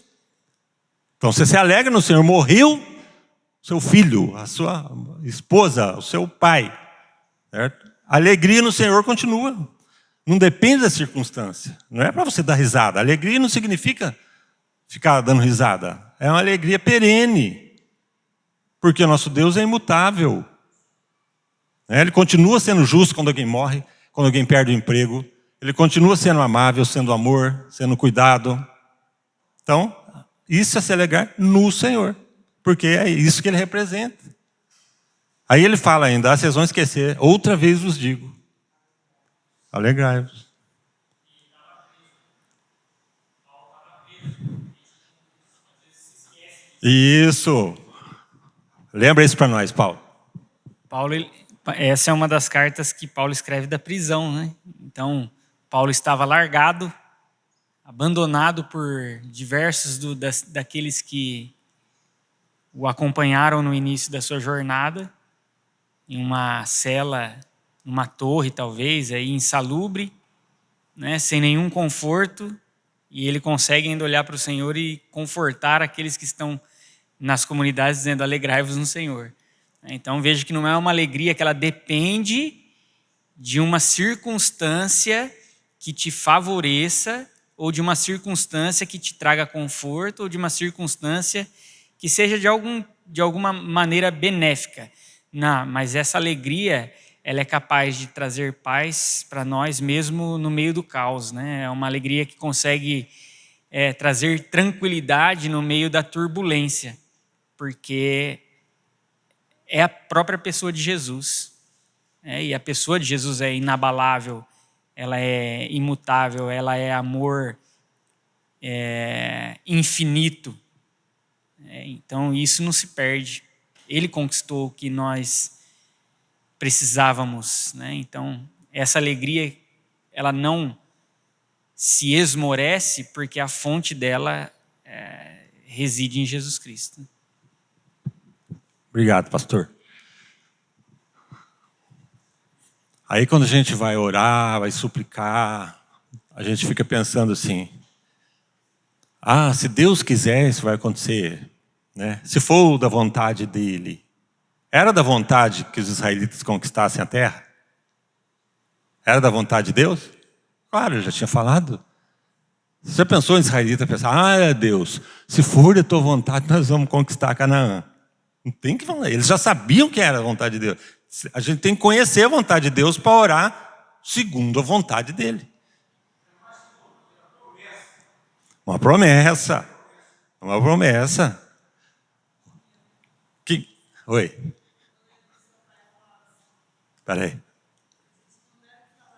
Então você se alegra no Senhor. Morreu seu filho, a sua esposa, o seu pai. Certo? A alegria no Senhor continua. Não depende da circunstância. Não é para você dar risada. Alegria não significa ficar dando risada. É uma alegria perene. Porque o nosso Deus é imutável. Ele continua sendo justo quando alguém morre, quando alguém perde o emprego. Ele continua sendo amável, sendo amor, sendo cuidado. Então, isso é se alegrar no Senhor. Porque é isso que Ele representa. Aí ele fala ainda, vocês vão esquecer, outra vez vos digo. Alegrai-vos. Isso. Lembra isso para nós, Paulo. Essa é uma das cartas que Paulo escreve da prisão, né? Então, Paulo estava largado, abandonado por diversos daqueles que o acompanharam no início da sua jornada, em uma cela, numa torre talvez, aí insalubre, né? Sem nenhum conforto, e ele consegue ainda olhar para o Senhor e confortar aqueles que estão nas comunidades dizendo alegrai-vos no Senhor. Então veja que não é uma alegria que ela depende de uma circunstância que te favoreça, ou de uma circunstância que te traga conforto, ou de uma circunstância que seja de alguma maneira benéfica. Não, mas essa alegria, ela é capaz de trazer paz para nós mesmo no meio do caos, né? É uma alegria que consegue trazer tranquilidade no meio da turbulência, porque é a própria pessoa de Jesus. E a pessoa de Jesus é inabalável, ela é imutável, ela é amor infinito. Então isso não se perde. Ele conquistou o que nós precisávamos, né? Então essa alegria, ela não se esmorece porque a fonte dela reside em Jesus Cristo. Obrigado, pastor. Aí quando a gente vai orar, vai suplicar, a gente fica pensando assim, se Deus quiser, isso vai acontecer, né? Se for da vontade dele. Era da vontade que os israelitas conquistassem a terra? Era da vontade de Deus? Claro, eu já tinha falado. Você já pensou em israelita pensar, Deus, se for da tua vontade, nós vamos conquistar Canaã. Não tem que falar. Eles já sabiam que era a vontade de Deus. A gente tem que conhecer a vontade de Deus para orar segundo a vontade dele. Uma promessa. Uma promessa. Oi. Espera aí.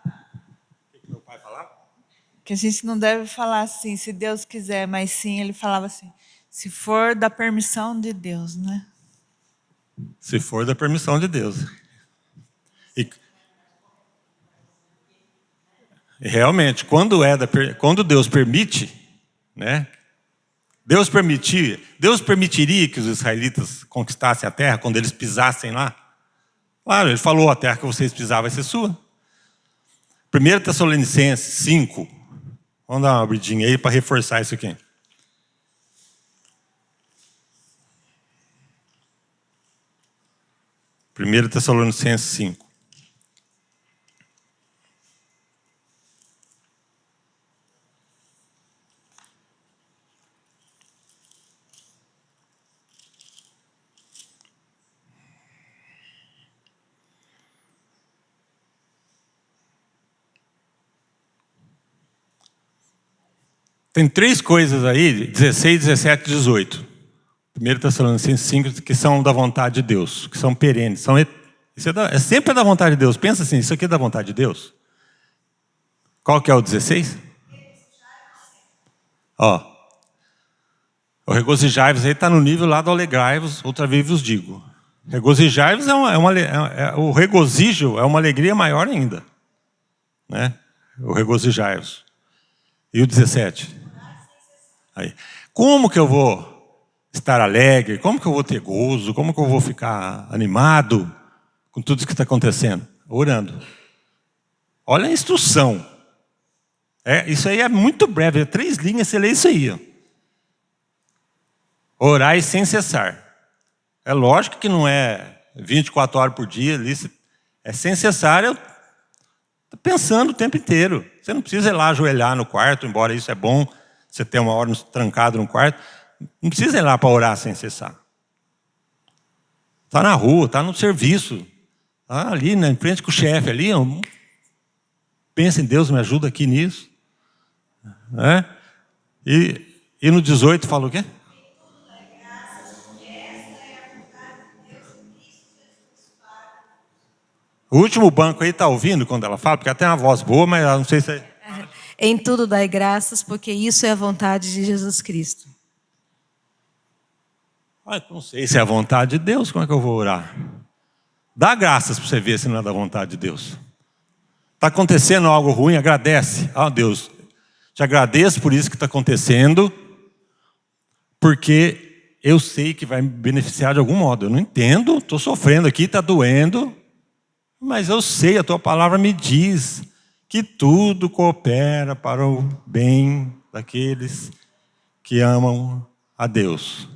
O que meu pai falava? Que a gente não deve falar assim, se Deus quiser, mas sim, ele falava assim, se for da permissão de Deus, né? Se for da permissão de Deus. E realmente, quando Deus permite, né? Deus permitiria que os israelitas conquistassem a terra quando eles pisassem lá? Claro, ele falou, a terra que vocês pisavam vai ser sua. 1 Tessalonicenses 5. Vamos dar uma abridinha aí para reforçar isso aqui. Primeiro Tessalonicenses 5. Tem três coisas aí, 16, 17 e 18. 1 Tessalonicenses 5, que são da vontade de Deus, que são perenes. Isso é sempre da vontade de Deus. Pensa assim, isso aqui é da vontade de Deus? Qual que é o 16? O regozijai-vos aí está no nível lá do alegrai-vos, outra vez vos digo. Regozijai-vos o regozijo é uma alegria maior ainda. Né? O regozijai-vos. E o 17? Aí. Como que eu vou estar alegre? Como que eu vou ter gozo? Como que eu vou ficar animado com tudo isso que está acontecendo? Orando. Olha a instrução. Isso aí é muito breve, 3 linhas, você lê isso aí. Orai sem cessar. É lógico que não é 24 horas por dia, é sem cessar, pensando o tempo inteiro. Você não precisa ir lá ajoelhar no quarto, embora isso é bom, você ter uma hora trancado no quarto. Não precisa ir lá para orar sem cessar. Está na rua, está no serviço. Está ali, em frente com o chefe ali. Pensa em Deus, me ajuda aqui nisso. Né? E no 18 fala o quê? O último banco aí está ouvindo quando ela fala? Porque ela tem uma voz boa, mas ela não sei se... Em tudo dai graças, porque isso é a vontade de Jesus Cristo. Não sei se é a vontade de Deus, como é que eu vou orar? Dá graças para você ver se não é da vontade de Deus. Está acontecendo algo ruim, agradece. Deus, te agradeço por isso que está acontecendo, porque eu sei que vai me beneficiar de algum modo. Eu não entendo, estou sofrendo aqui, está doendo, mas eu sei, a tua palavra me diz que tudo coopera para o bem daqueles que amam a Deus.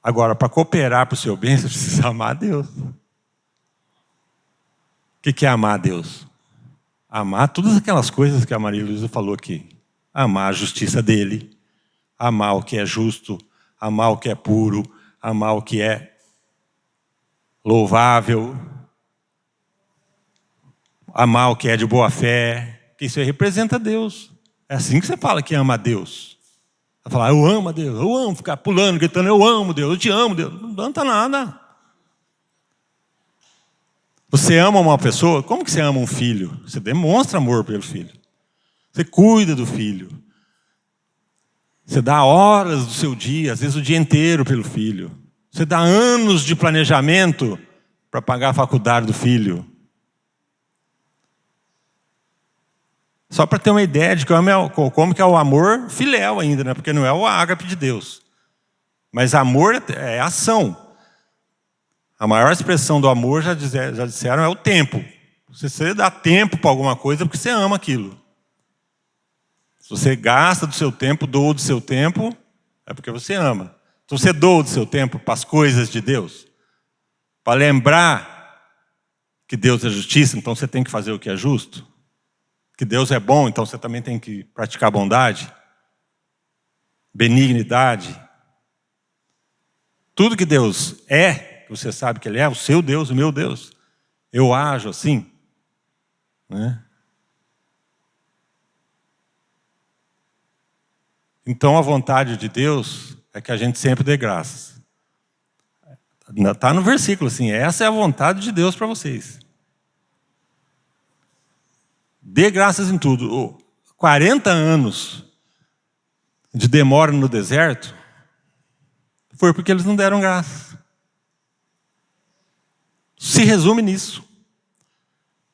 Agora, para cooperar para o seu bem, você precisa amar a Deus. O que é amar a Deus? Amar todas aquelas coisas que a Maria Luísa falou aqui. Amar a justiça dele, amar o que é justo, amar o que é puro, amar o que é louvável, amar o que é de boa fé, que isso aí representa Deus. É assim que você fala que ama a Deus. Vai falar, eu amo a Deus, eu amo ficar pulando, gritando, eu amo Deus, eu te amo Deus. Não adianta nada. Você ama uma pessoa, como que você ama um filho? Você demonstra amor pelo filho. Você cuida do filho. Você dá horas do seu dia, às vezes o dia inteiro pelo filho. Você dá anos de planejamento para pagar a faculdade do filho. Só para ter uma ideia de como que é o amor filéu ainda, né? Porque não é o ágape de Deus. Mas amor é ação. A maior expressão do amor, já disseram, é o tempo. Se você dá tempo para alguma coisa, é porque você ama aquilo. Se você gasta do seu tempo, doa do seu tempo, é porque você ama. Se você doa do seu tempo para as coisas de Deus, para lembrar que Deus é justiça, então você tem que fazer o que é justo. Que Deus é bom, então você também tem que praticar bondade, benignidade. Tudo que Deus é, que você sabe que Ele é, o seu Deus, o meu Deus. Eu ajo assim. Né? Então a vontade de Deus é que a gente sempre dê graças. Está no versículo assim, essa é a vontade de Deus para vocês. Dê graças em tudo. 40 anos de demora no deserto foi porque eles não deram graças. Se resume nisso.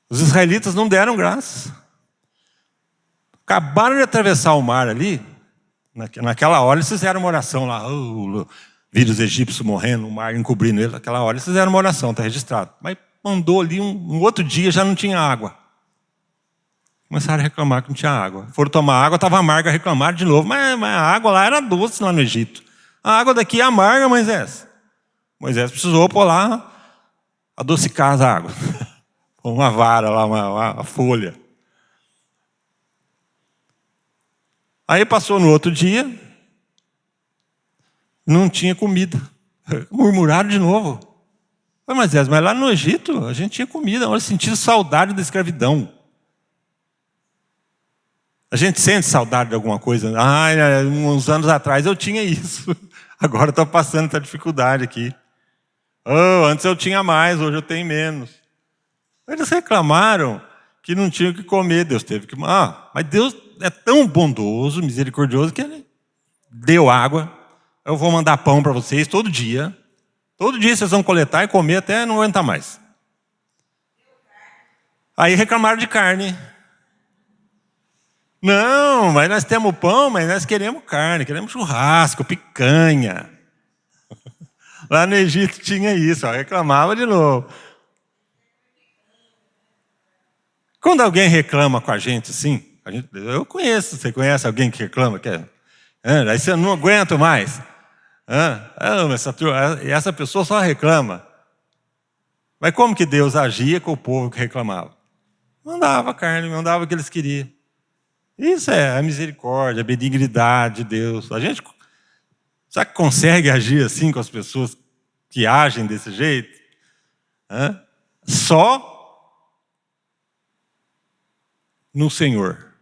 Os israelitas não deram graças. Acabaram de atravessar o mar ali. Naquela hora eles fizeram uma oração lá. Viram os egípcios morrendo, o mar encobrindo eles. Naquela hora eles fizeram uma oração, está registrado. Mas mandou ali um outro dia, já não tinha água. Começaram a reclamar que não tinha água. Foram tomar água, estava amarga, reclamaram de novo. Mas a água lá era doce lá no Egito. A água daqui é amarga, Moisés. Moisés precisou pôr lá, adocicar a água. Uma vara lá, uma folha. Aí passou no outro dia, não tinha comida. Murmuraram de novo. Moisés, mas lá no Egito a gente tinha comida. Olha, sentiram saudade da escravidão. A gente sente saudade de alguma coisa. Uns anos atrás eu tinha isso. Agora estou passando essa dificuldade aqui. Antes eu tinha mais, hoje eu tenho menos. Eles reclamaram que não tinham o que comer. Deus teve que... mas Deus é tão bondoso, misericordioso, que Ele deu água. Eu vou mandar pão para vocês todo dia. Todo dia vocês vão coletar e comer até não aguentar mais. Aí reclamaram de carne. Não, mas nós temos pão, mas nós queremos carne, queremos churrasco, picanha. Lá no Egito tinha isso, reclamava de novo. Quando alguém reclama com a gente assim, eu conheço, você conhece alguém que reclama? Aí você não aguenta mais. Essa pessoa só reclama. Mas como que Deus agia com o povo que reclamava? Mandava carne, mandava o que eles queriam. Isso é a misericórdia, a benignidade de Deus. A gente, será que consegue agir assim com as pessoas que agem desse jeito? Hã? Só no Senhor.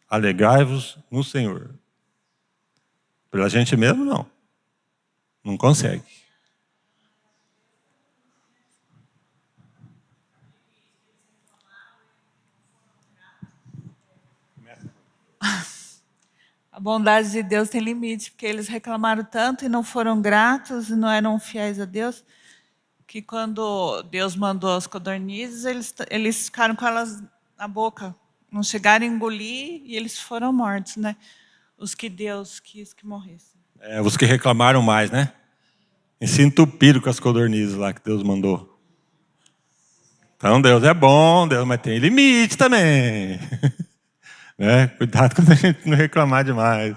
Alegrai-vos no Senhor. Pela gente mesmo, não. Não consegue. A bondade de Deus tem limite, porque eles reclamaram tanto e não foram gratos e não eram fiéis a Deus, que quando Deus mandou as codornizes, eles ficaram com elas na boca. Não chegaram a engolir e eles foram mortos, né? Os que Deus quis que morressem. Os que reclamaram mais, né? E se entupiram com as codornizes lá que Deus mandou. Então Deus é bom, Deus, mas tem limite também. Né? Cuidado quando a gente não reclamar demais.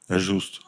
É justo.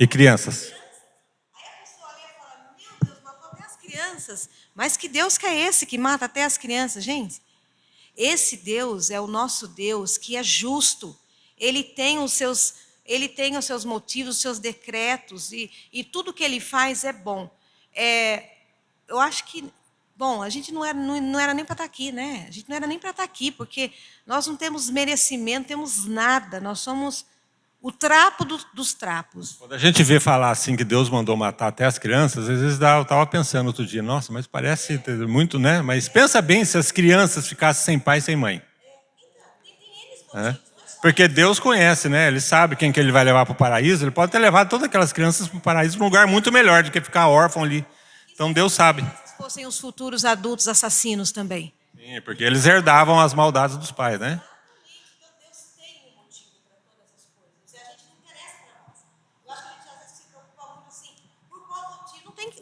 E crianças? Aí a pessoa ali fala, meu Deus, matou até as crianças. Mas que Deus que é esse que mata até as crianças, gente? Esse Deus é o nosso Deus que é justo. Ele tem os seus motivos, os seus decretos, e tudo que ele faz é bom. Eu acho que, bom, a gente não era nem para estar aqui, né? A gente não era nem para estar aqui, porque nós não temos merecimento, temos nada. Nós somos o trapo dos trapos. Quando a gente vê falar assim que Deus mandou matar até as crianças, às vezes eu estava pensando outro dia, nossa, mas parece muito, né? Mas pensa bem se as crianças ficassem sem pai e sem mãe. Porque Deus conhece, né? Ele sabe quem que ele vai levar para o paraíso. Ele pode ter levado todas aquelas crianças para o paraíso, para um lugar muito melhor do que ficar órfão ali. Então Deus sabe. Se fossem os futuros adultos assassinos também. Sim, porque eles herdavam as maldades dos pais, né?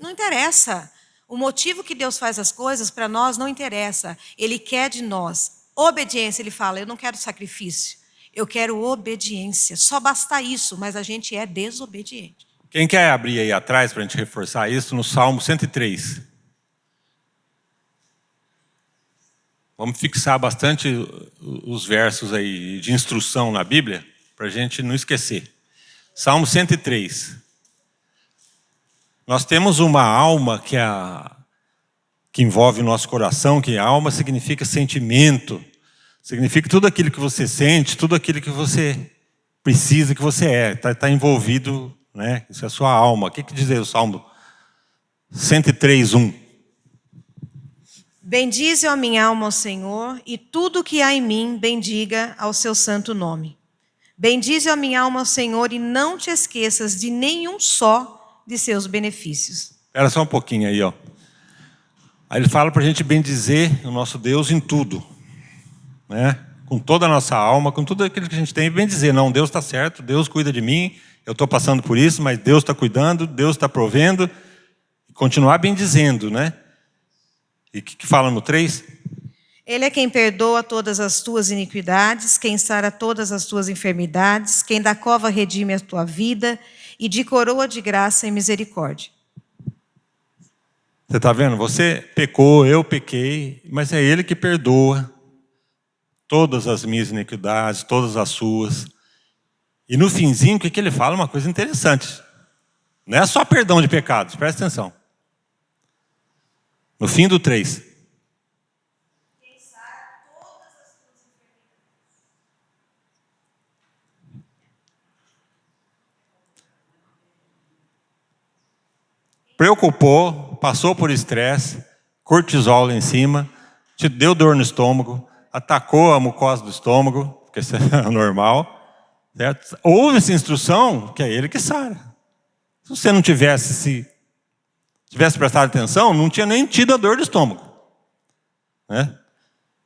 Não interessa. O motivo que Deus faz as coisas para nós não interessa. Ele quer de nós obediência. Ele fala, eu não quero sacrifício, eu quero obediência. Só basta isso, mas a gente é desobediente. Quem quer abrir aí atrás para a gente reforçar isso no Salmo 103? Vamos fixar bastante os versos aí de instrução na Bíblia, para a gente não esquecer. Salmo 103. Nós temos uma alma que envolve o nosso coração, que alma significa sentimento, significa tudo aquilo que você sente, tudo aquilo que você precisa, que você é, está envolvido, né? Isso é a sua alma. O que diz aí o Salmo 103, 1? Bendize a minha alma ao Senhor, e tudo que há em mim, bendiga ao seu santo nome. Bendize a minha alma ao Senhor, e não te esqueças de nenhum só de seus benefícios. Espera só um pouquinho aí, ó. Aí ele fala para a gente bendizer o nosso Deus em tudo, né? Com toda a nossa alma, com tudo aquilo que a gente tem, bendizer. Não, Deus está certo, Deus cuida de mim, eu estou passando por isso, mas Deus está cuidando, Deus está provendo. E continuar bendizendo, né? E o que fala no 3? Ele é quem perdoa todas as tuas iniquidades, quem sara todas as tuas enfermidades, quem da cova redime a tua vida e de coroa de graça e misericórdia. Você está vendo? Você pecou, eu pequei, mas é Ele que perdoa todas as minhas iniquidades, todas as suas. E no finzinho, o que Ele fala? Uma coisa interessante. Não é só perdão de pecados, presta atenção. No fim do 3. preocupou, passou por estresse, cortisol lá em cima, te deu dor no estômago, atacou a mucosa do estômago, porque isso é normal, certo? Houve essa instrução, que é ele que sara. Se você não tivesse prestado atenção, não tinha nem tido a dor do estômago, né?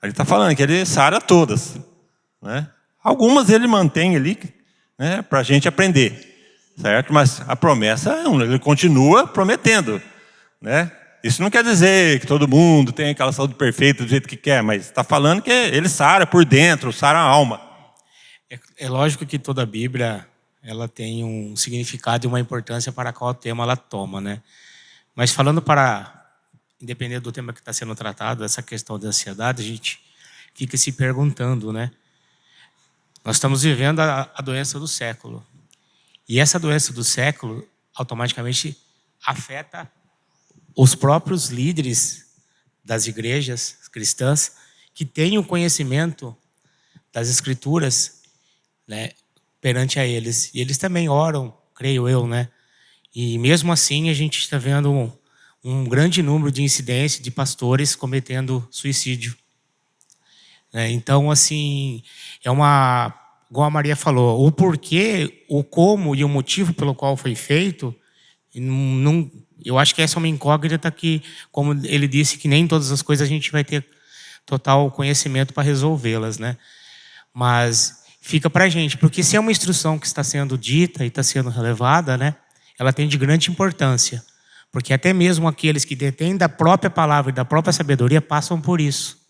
Ele está falando que ele sara todas, né? Algumas ele mantém ali, né, para a gente aprender, certo? Mas a promessa, ele continua prometendo, né? Isso não quer dizer que todo mundo tem aquela saúde perfeita do jeito que quer, mas está falando que ele sara por dentro, sara a alma. É lógico que toda a Bíblia ela tem um significado e uma importância para qual tema ela toma, né? Mas falando independente do tema que está sendo tratado, essa questão da ansiedade, a gente fica se perguntando, né? Nós estamos vivendo a doença do século. E essa doença do século automaticamente afeta os próprios líderes das igrejas cristãs que têm o conhecimento das Escrituras, né, perante a eles. E eles também oram, creio eu, né? E mesmo assim a gente está vendo um grande número de incidências de pastores cometendo suicídio. Então, assim, igual a Maria falou, o porquê, o como e o motivo pelo qual foi feito, eu acho que essa é uma incógnita que, como ele disse, que nem todas as coisas a gente vai ter total conhecimento para resolvê-las, né? Mas fica para a gente, porque se é uma instrução que está sendo dita e está sendo relevada, né, ela tem de grande importância, porque até mesmo aqueles que detêm da própria palavra e da própria sabedoria passam por isso.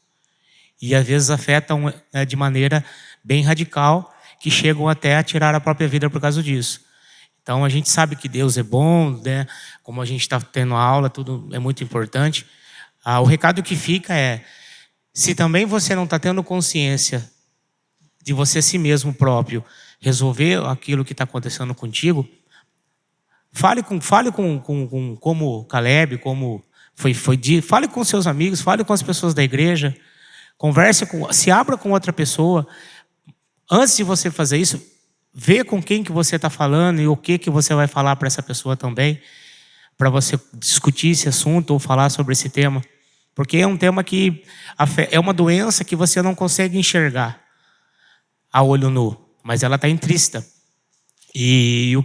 E às vezes afetam, né, de maneira bem radical, que chegam até a tirar a própria vida por causa disso. Então a gente sabe que Deus é bom, né? Como a gente está tendo aula, tudo é muito importante. O recado que fica é, se também você não está tendo consciência de você si mesmo próprio resolver aquilo que está acontecendo contigo, fale como Caleb, como foi dito, fale com seus amigos, fale com as pessoas da igreja, se abra com outra pessoa. Antes de você fazer isso, vê com quem que você está falando e o que você vai falar para essa pessoa também, para você discutir esse assunto ou falar sobre esse tema. Porque é um tema que é uma doença que você não consegue enxergar a olho nu, mas ela está intrínseca. E o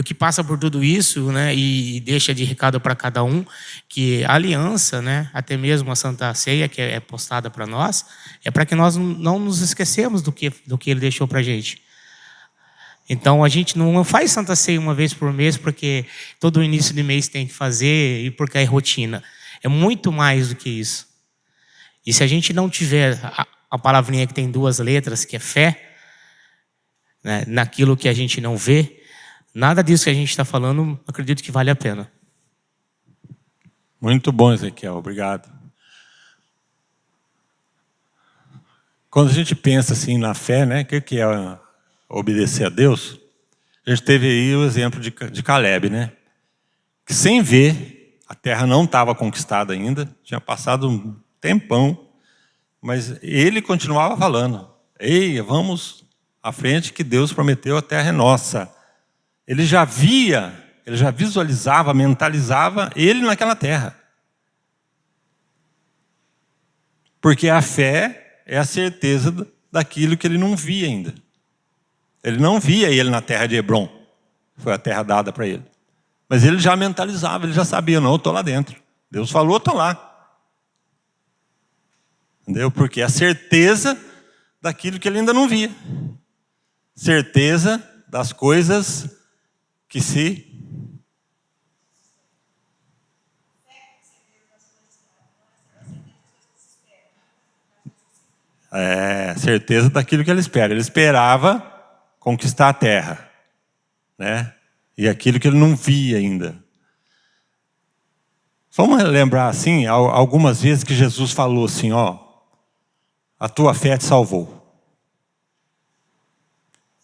que passa por tudo isso, né, e deixa de recado para cada um, que a aliança, né, até mesmo a Santa Ceia, que é postada para nós, é para que nós não nos esquecemos do que ele deixou para a gente. Então, a gente não faz Santa Ceia uma vez por mês, porque todo início de mês tem que fazer e porque é rotina. É muito mais do que isso. E se a gente não tiver a palavrinha que tem 2 letras, que é fé, né, naquilo que a gente não vê, nada disso que a gente está falando, acredito que vale a pena. Muito bom, Ezequiel, obrigado. Quando a gente pensa assim na fé, né, o que é obedecer a Deus? A gente teve aí o exemplo de Caleb, né? Que sem ver, a terra não estava conquistada ainda, tinha passado um tempão, mas ele continuava falando, ei, vamos à frente que Deus prometeu, a terra é nossa. Ele já visualizava, mentalizava ele naquela terra. Porque a fé é a certeza daquilo que ele não via ainda. Ele não via ele na terra de Hebrom, foi a terra dada para ele. Mas ele já mentalizava, ele já sabia, não, eu estou lá dentro. Deus falou, eu estou lá. Entendeu? Porque é a certeza daquilo que ele ainda não via. Certeza das coisas que se... certeza daquilo que ele espera. Ele esperava conquistar a terra, né? E aquilo que ele não via ainda. Vamos lembrar assim, algumas vezes que Jesus falou assim, ó, a tua fé te salvou.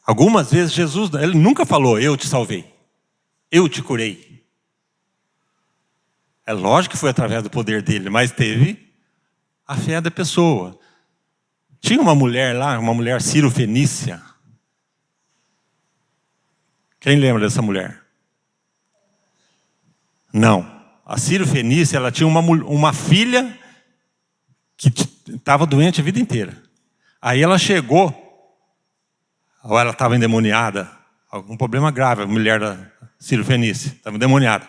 Algumas vezes Jesus, ele nunca falou, eu te salvei, eu te curei. É lógico que foi através do poder dele, mas teve a fé da pessoa. Tinha uma mulher lá, uma mulher Ciro-Fenícia. Quem lembra dessa mulher? Não. A Sírio-Fenícia, ela tinha uma filha que estava doente a vida inteira. Aí ela chegou, ou ela estava endemoniada, algum problema grave, a mulher da Sírio-Fenícia, estava endemoniada.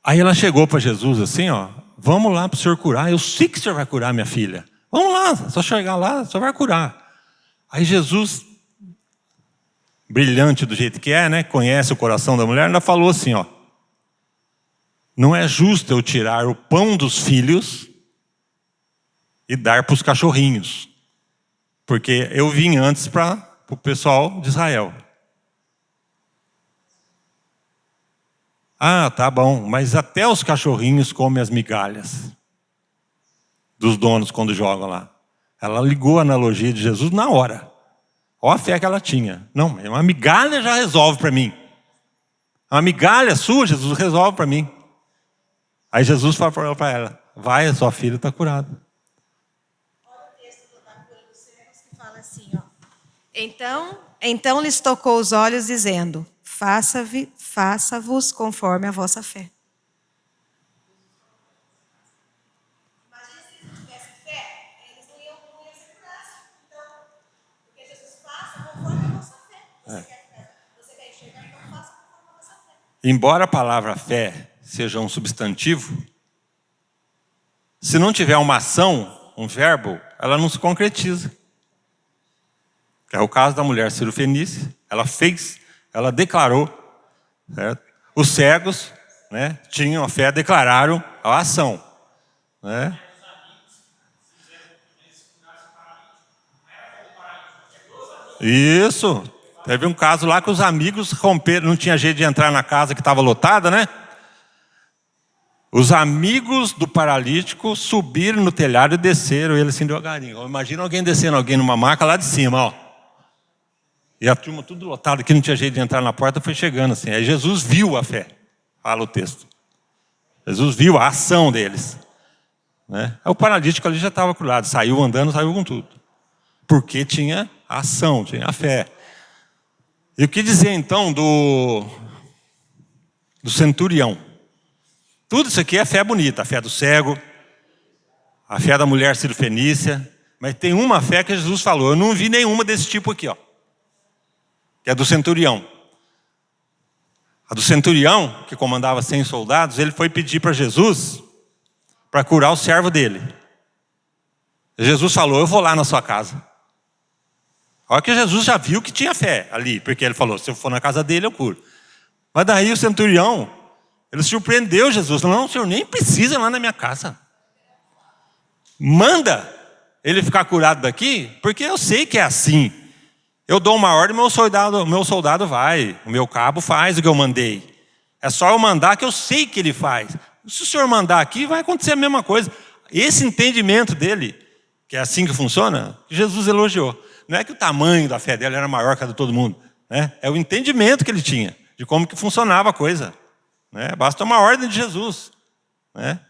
Aí ela chegou para Jesus assim, ó, vamos lá para o senhor curar, eu sei que o senhor vai curar minha filha. Vamos lá, só chegar lá, o senhor vai curar. Aí Jesus, brilhante do jeito que é, né, conhece o coração da mulher, ainda falou assim, ó, não é justo eu tirar o pão dos filhos e dar para os cachorrinhos, porque eu vim antes para o pessoal de Israel. Ah, tá bom, mas até os cachorrinhos comem as migalhas dos donos quando jogam lá. Ela ligou a analogia de Jesus na hora. Olha a fé que ela tinha. Não, uma migalha já resolve para mim. Uma migalha sua, Jesus resolve para mim. Aí Jesus falou para ela, vai, a sua filha está curada. Olha o texto da cura dos cegos que fala assim, ó. Então lhes tocou os olhos, dizendo, faça-vos conforme a vossa fé. Imagina se eles não tivessem fé, eles não iam ser curados. Então, porque Jesus faça conforme a vossa fé. Você quer enxergar, então faça conforme a vossa fé. Embora a palavra fé seja um substantivo, se não tiver uma ação, um verbo, ela não se concretiza. Que é o caso da mulher Sírio-Fenícia. Ela declarou, certo? Os cegos, né, tinham a fé, declararam a ação, né? Isso. Teve um caso lá que os amigos romperam, não tinha jeito de entrar na casa que estava lotada, né? Os amigos do paralítico subiram no telhado e desceram ele assim devagarinho. Imagina alguém descendo, alguém numa maca lá de cima, ó. E a turma tudo lotada, que não tinha jeito de entrar na porta, foi chegando assim. Aí Jesus viu a fé, fala o texto. Jesus viu a ação deles, né? Aí o paralítico ali já estava curado, saiu andando, saiu com tudo. Porque tinha a ação, tinha a fé. E o que dizer então do centurião? Tudo isso aqui é fé bonita, a fé do cego, a fé da mulher Sírio-Fenícia, mas tem uma fé que Jesus falou, eu não vi nenhuma desse tipo aqui, ó, que é do centurião. A do centurião, que comandava 100 soldados, ele foi pedir para Jesus para curar o servo dele. Jesus falou, eu vou lá na sua casa. Olha que Jesus já viu que tinha fé ali, porque ele falou, se eu for na casa dele, eu curo. Mas daí o centurião, ele surpreendeu Jesus. Não, o senhor nem precisa ir lá na minha casa. Manda ele ficar curado daqui, porque eu sei que é assim. Eu dou uma ordem, meu soldado vai. O meu cabo faz o que eu mandei. É só eu mandar que eu sei que ele faz. Se o senhor mandar aqui, vai acontecer a mesma coisa. Esse entendimento dele, que é assim que funciona, Jesus elogiou. Não é que o tamanho da fé dele era maior que a de todo mundo, né? É o entendimento que ele tinha de como que funcionava a coisa, né? Basta uma ordem de Jesus, né?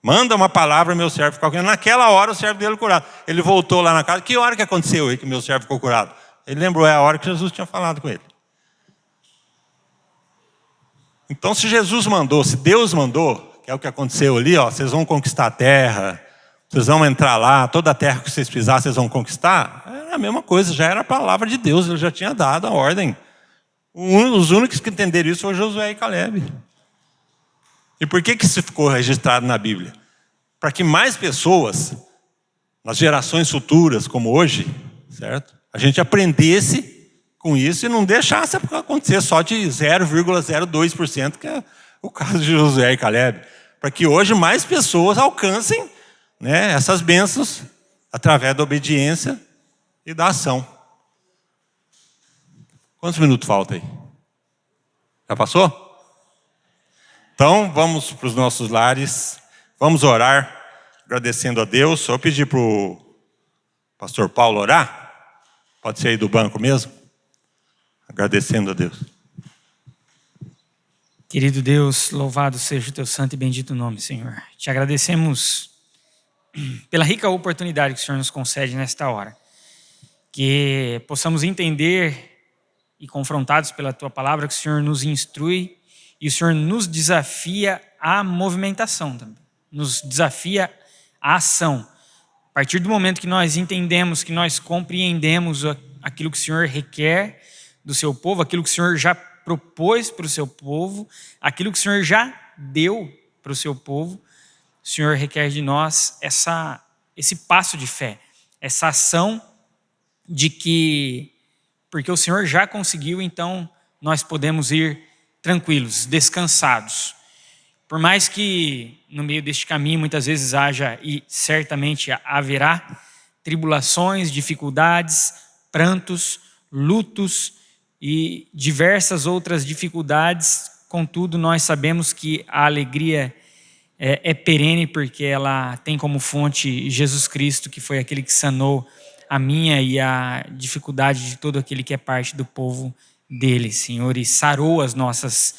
Manda uma palavra, meu servo ficou curado. Naquela hora o servo dele curado. Ele voltou lá na casa. Que hora que aconteceu aí que meu servo ficou curado? Ele lembrou, é a hora que Jesus tinha falado com ele. Então, se Jesus mandou, se Deus mandou, que é o que aconteceu ali, ó, vocês vão conquistar a terra, vocês vão entrar lá, toda a terra que vocês pisarem, vocês vão conquistar, era a mesma coisa, já era a palavra de Deus, ele já tinha dado a ordem. Os únicos que entenderam isso foram Josué e Caleb. E por que isso ficou registrado na Bíblia? Para que mais pessoas, nas gerações futuras, como hoje, certo? A gente aprendesse com isso e não deixasse acontecer só de 0,02%, que é o caso de Josué e Caleb. Para que hoje mais pessoas alcancem, né, essas bênçãos através da obediência e da ação. Quantos minutos falta aí? Já passou? Então, vamos para os nossos lares, vamos orar, agradecendo a Deus. Só pedir para o pastor Paulo orar. Pode ser aí do banco mesmo? Agradecendo a Deus. Querido Deus, louvado seja o teu santo e bendito nome, Senhor. Te agradecemos pela rica oportunidade que o Senhor nos concede nesta hora. Que possamos entender e confrontados pela tua palavra, que o Senhor nos instrui e o Senhor nos desafia à movimentação também, nos desafia à ação. A partir do momento que nós entendemos, que nós compreendemos aquilo que o Senhor requer do seu povo, aquilo que o Senhor já propôs para o seu povo, aquilo que o Senhor já deu para o seu povo, o Senhor requer de nós esse passo de fé, essa ação de que, porque o Senhor já conseguiu, então nós podemos ir tranquilos, descansados. Por mais que no meio deste caminho muitas vezes haja, e certamente haverá, tribulações, dificuldades, prantos, lutos e diversas outras dificuldades, contudo nós sabemos que a alegria é perene, porque ela tem como fonte Jesus Cristo, que foi aquele que sanou a minha e a dificuldade de todo aquele que é parte do povo dele, Senhor, e sarou as nossas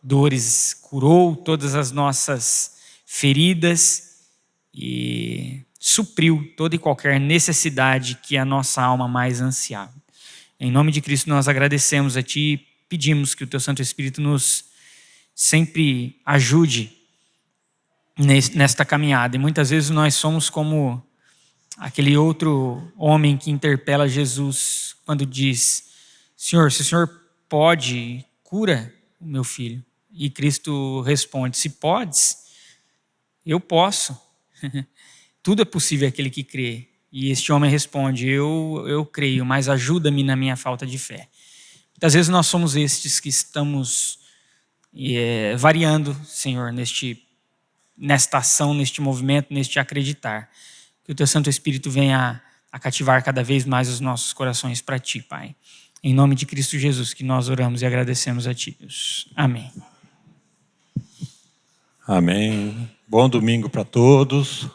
dores, curou todas as nossas feridas e supriu toda e qualquer necessidade que a nossa alma mais ansiava. Em nome de Cristo nós agradecemos a Ti e pedimos que o Teu Santo Espírito nos sempre ajude nesta caminhada. E muitas vezes nós somos como aquele outro homem que interpela Jesus quando diz: Senhor, se o Senhor pode, cura o meu filho. E Cristo responde: se podes, eu posso. Tudo é possível àquele que crê. E este homem responde: eu creio, mas ajuda-me na minha falta de fé. Muitas vezes nós somos estes que estamos variando, Senhor, nesta ação, neste movimento, neste acreditar. Que o Teu Santo Espírito venha a cativar cada vez mais os nossos corações para Ti, Pai. Em nome de Cristo Jesus que nós oramos e agradecemos a Ti, Deus. Amém. Amém. Bom domingo para todos.